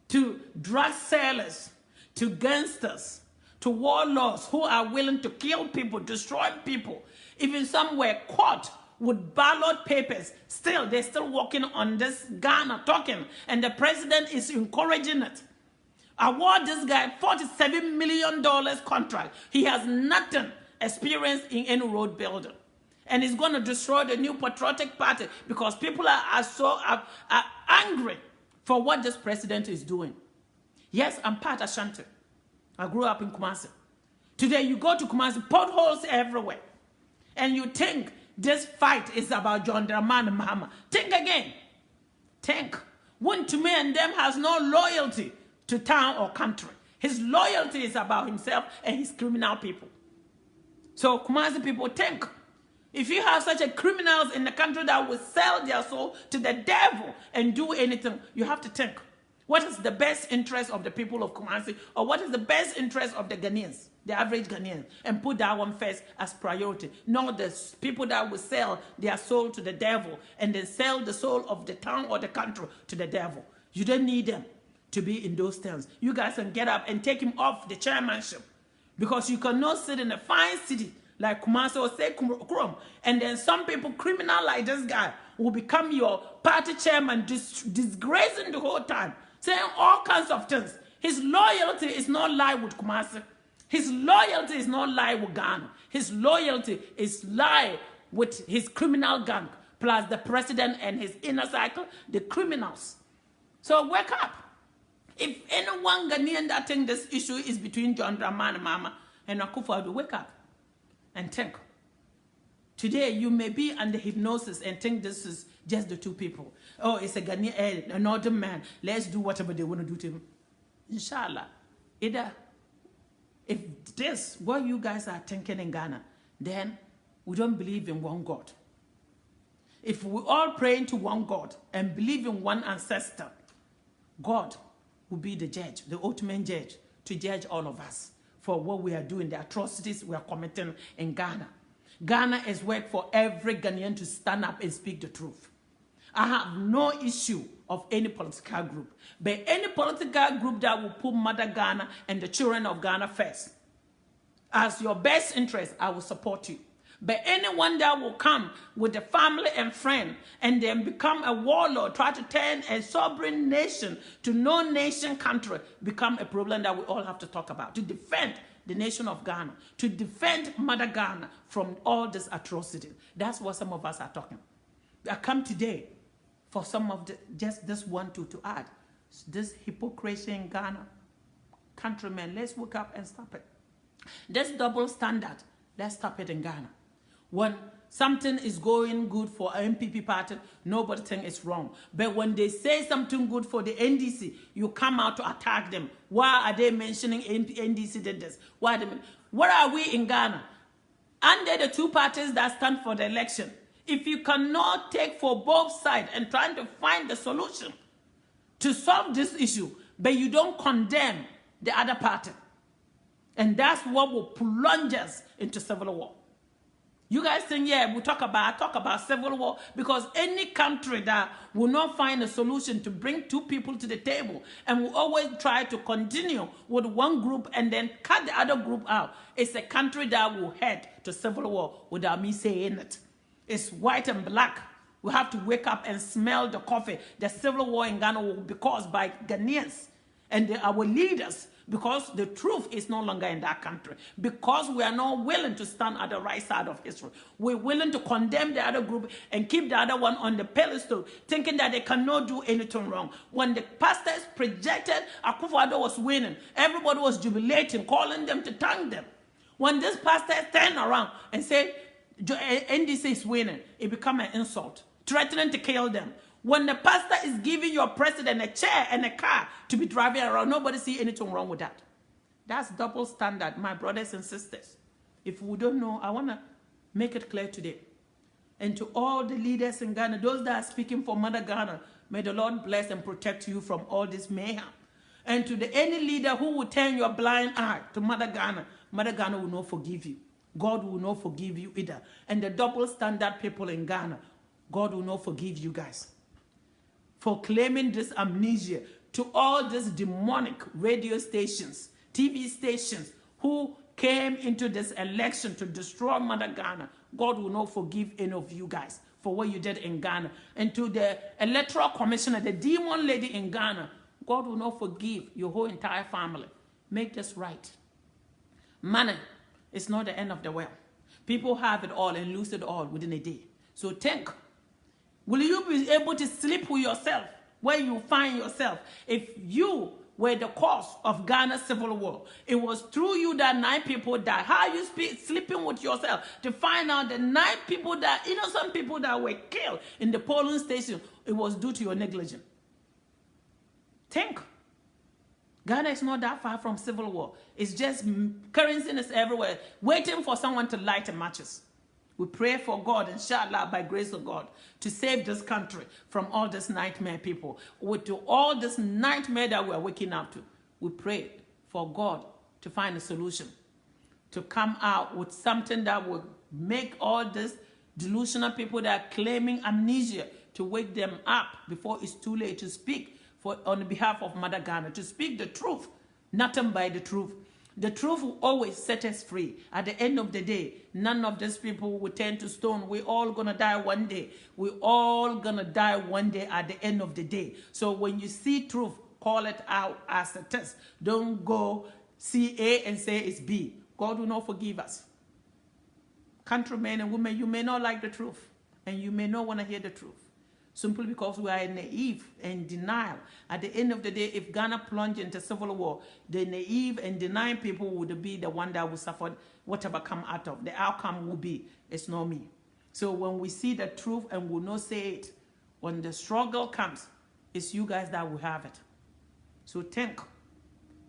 to drug sellers, to gangsters, to warlords who are willing to kill people, destroy people. Even some were caught with ballot papers. Still, they're still working on this Ghana talking, and the president is encouraging it. Award this guy $47 million contract. He has nothing experience in any road building. And he's going to destroy the new patriotic party because people are so angry for what this president is doing. Yes, I'm part of Ashanti. I grew up in Kumasi. Today, you go to Kumasi, potholes everywhere. And you think this fight is about John Dramani Mahama. Think again. Think. One to me and them has no loyalty to town or country. His loyalty is about himself and his criminal people. So Kumasi people, think. If you have such a criminals in the country that will sell their soul to the devil and do anything, you have to think. What is the best interest of the people of Kumasi, or what is the best interest of the Ghanaians, the average Ghanaian, and put that one first as priority. Not the people that will sell their soul to the devil and then sell the soul of the town or the country to the devil. You don't need them to be in those terms. You guys can get up and take him off the chairmanship, because you cannot sit in a fine city like Kumasi or say Kurom, and then some people, criminal like this guy, will become your party chairman, disgracing the whole time, saying all kinds of things. His loyalty is not lie with Kumasi. His loyalty is not lie with Ghana. His loyalty is lie with his criminal gang, plus the president and his inner cycle, the criminals. So wake up. If anyone Ghanaian that think this issue is between John Dramani Mahama and Akufo-Addo, wake up and think. Today, you may be under hypnosis and think this is just the two people. Oh, it's a Ghanaian, another man. Let's do whatever they want to do to him. Inshallah. Either, if this, what you guys are thinking in Ghana, then We don't believe in one God. If we all pray to one God and believe in one ancestor, God will be the judge, the ultimate judge, to judge all of us for what we are doing, the atrocities we are committing in Ghana. Ghana is work for every Ghanaian to stand up and speak the truth. I have no issue of any political group, but any political group that will put Mother Ghana and the children of Ghana first, as your best interest, I will support you. But anyone that will come with a family and friend and then become a warlord, try to turn a sovereign nation to no-nation country, become a problem that we all have to talk about, to defend the nation of Ghana, to defend Mother Ghana from all this atrocity. That's what some of us are talking. I come today for some of the, just this one to add. This hypocrisy in Ghana, countrymen, let's wake up and stop it. This double standard, let's stop it in Ghana. When something is going good for an MPP party, nobody thinks it's wrong. But when they say something good for the NDC, you come out to attack them. Why are they mentioning NDC did this? Why where are we in Ghana? Under the two parties that stand for the election, if you cannot take for both sides and trying to find the solution to solve this issue, but you don't condemn the other party, and that's what will plunge us into civil war. You guys think, yeah, we talk about civil war, because any country that will not find a solution to bring two people to the table and will always try to continue with one group and then cut the other group out, it's a country that will head to civil war without me saying it. It's white and black. We have to wake up and smell the coffee. The civil war in Ghana will be caused by Ghanaians and our leaders, because the truth is no longer in that country. Because we are not willing to stand at the right side of history. We're willing to condemn the other group and keep the other one on the pedestal, thinking that they cannot do anything wrong. When the pastors projected Akufo-Addo was winning, everybody was jubilating, calling them to thank them. When this pastor turned around and said, NDC is winning, it became an insult, threatening to kill them. When the pastor is giving your president a chair and a car to be driving around, nobody see anything wrong with that. That's double standard, my brothers and sisters. If we don't know, I want to make it clear today. And to all the leaders in Ghana, those that are speaking for Mother Ghana, may the Lord bless and protect you from all this mayhem. And to any leader who will turn your blind eye to Mother Ghana will not forgive you. God will not forgive you either. And the double standard people in Ghana, God will not forgive you guys for claiming this amnesia. To all these demonic radio stations, TV stations who came into this election to destroy Mother Ghana, God will not forgive any of you guys for what you did in Ghana. And to the electoral commissioner, the demon lady in Ghana, God will not forgive your whole entire family. Make this right. Money is not the end of the world. People have it all and lose it all within a day. So think, will you be able to sleep with yourself where you find yourself? If you were the cause of Ghana's civil war, it was through you that 9 people died. How are you sleeping with yourself to find out that 9 people that, innocent people that were killed in the polling station, it was due to your negligence? Think. Ghana is not that far from civil war. It's just currency is everywhere, waiting for someone to light the matches. We pray for God, inshallah, by grace of God, to save this country from all this nightmare people. To all this nightmare that we are waking up to, we pray for God to find a solution, to come out with something that will make all these delusional people that are claiming amnesia, to wake them up before it's too late, to speak on behalf of Mother Ghana, to speak the truth, nothing but the truth. The truth will always set us free. At the end of the day, none of these people will turn to stone. We're all going to die one day. We're all going to die one day at the end of the day. So when you see truth, call it out as a test. Don't go see A and say it's B. God will not forgive us. Countrymen and women, you may not like the truth, and you may not want to hear the truth, simply because we are naive and denial. At the end of the day, if Ghana plunged into civil war, the naive and denying people would be the one that will suffer whatever come out of. The outcome will be, it's not me. So when we see the truth and will not say it, when the struggle comes, it's you guys that will have it. So think,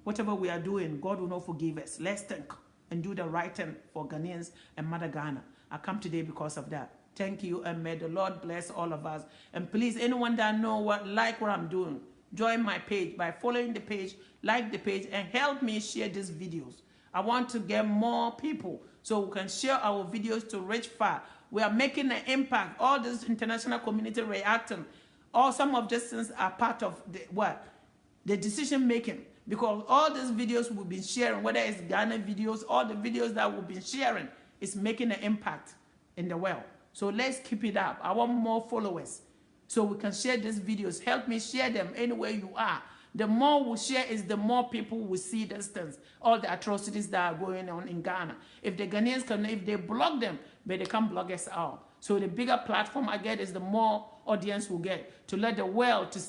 whatever we are doing, God will not forgive us. Let's think and do the right thing for Ghanaians and Mother Ghana. I come today because of that. Thank you, and may the Lord bless all of us. And please, anyone that know what I'm doing, join my page by following the page, like the page, and help me share these videos. I want to get more people so we can share our videos to reach far. We are making an impact. All this international community reacting. All some of these things are part of the decision making. Because all these videos we've been sharing, whether it's Ghana videos, all the videos that we've been sharing, is making an impact in the world. So let's keep it up. I want more followers so we can share these videos. Help me share them anywhere you are. The more we share is the more people will see these things, all the atrocities that are going on in Ghana. If the Ghanaians can, if they block them, but they can't block us out. So the bigger platform I get is the more audience will get to let the world to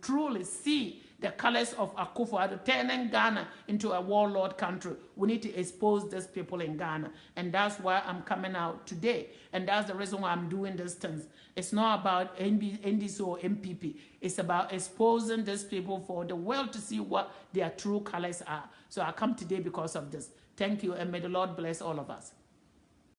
truly see the colors of Akufo-Addo turning Ghana into a warlord country. We need to expose these people in Ghana. And that's why I'm coming out today. And that's the reason why I'm doing these things. It's not about NDC or MPP. It's about exposing these people for the world to see what their true colors are. So I come today because of this. Thank you, and may the Lord bless all of us.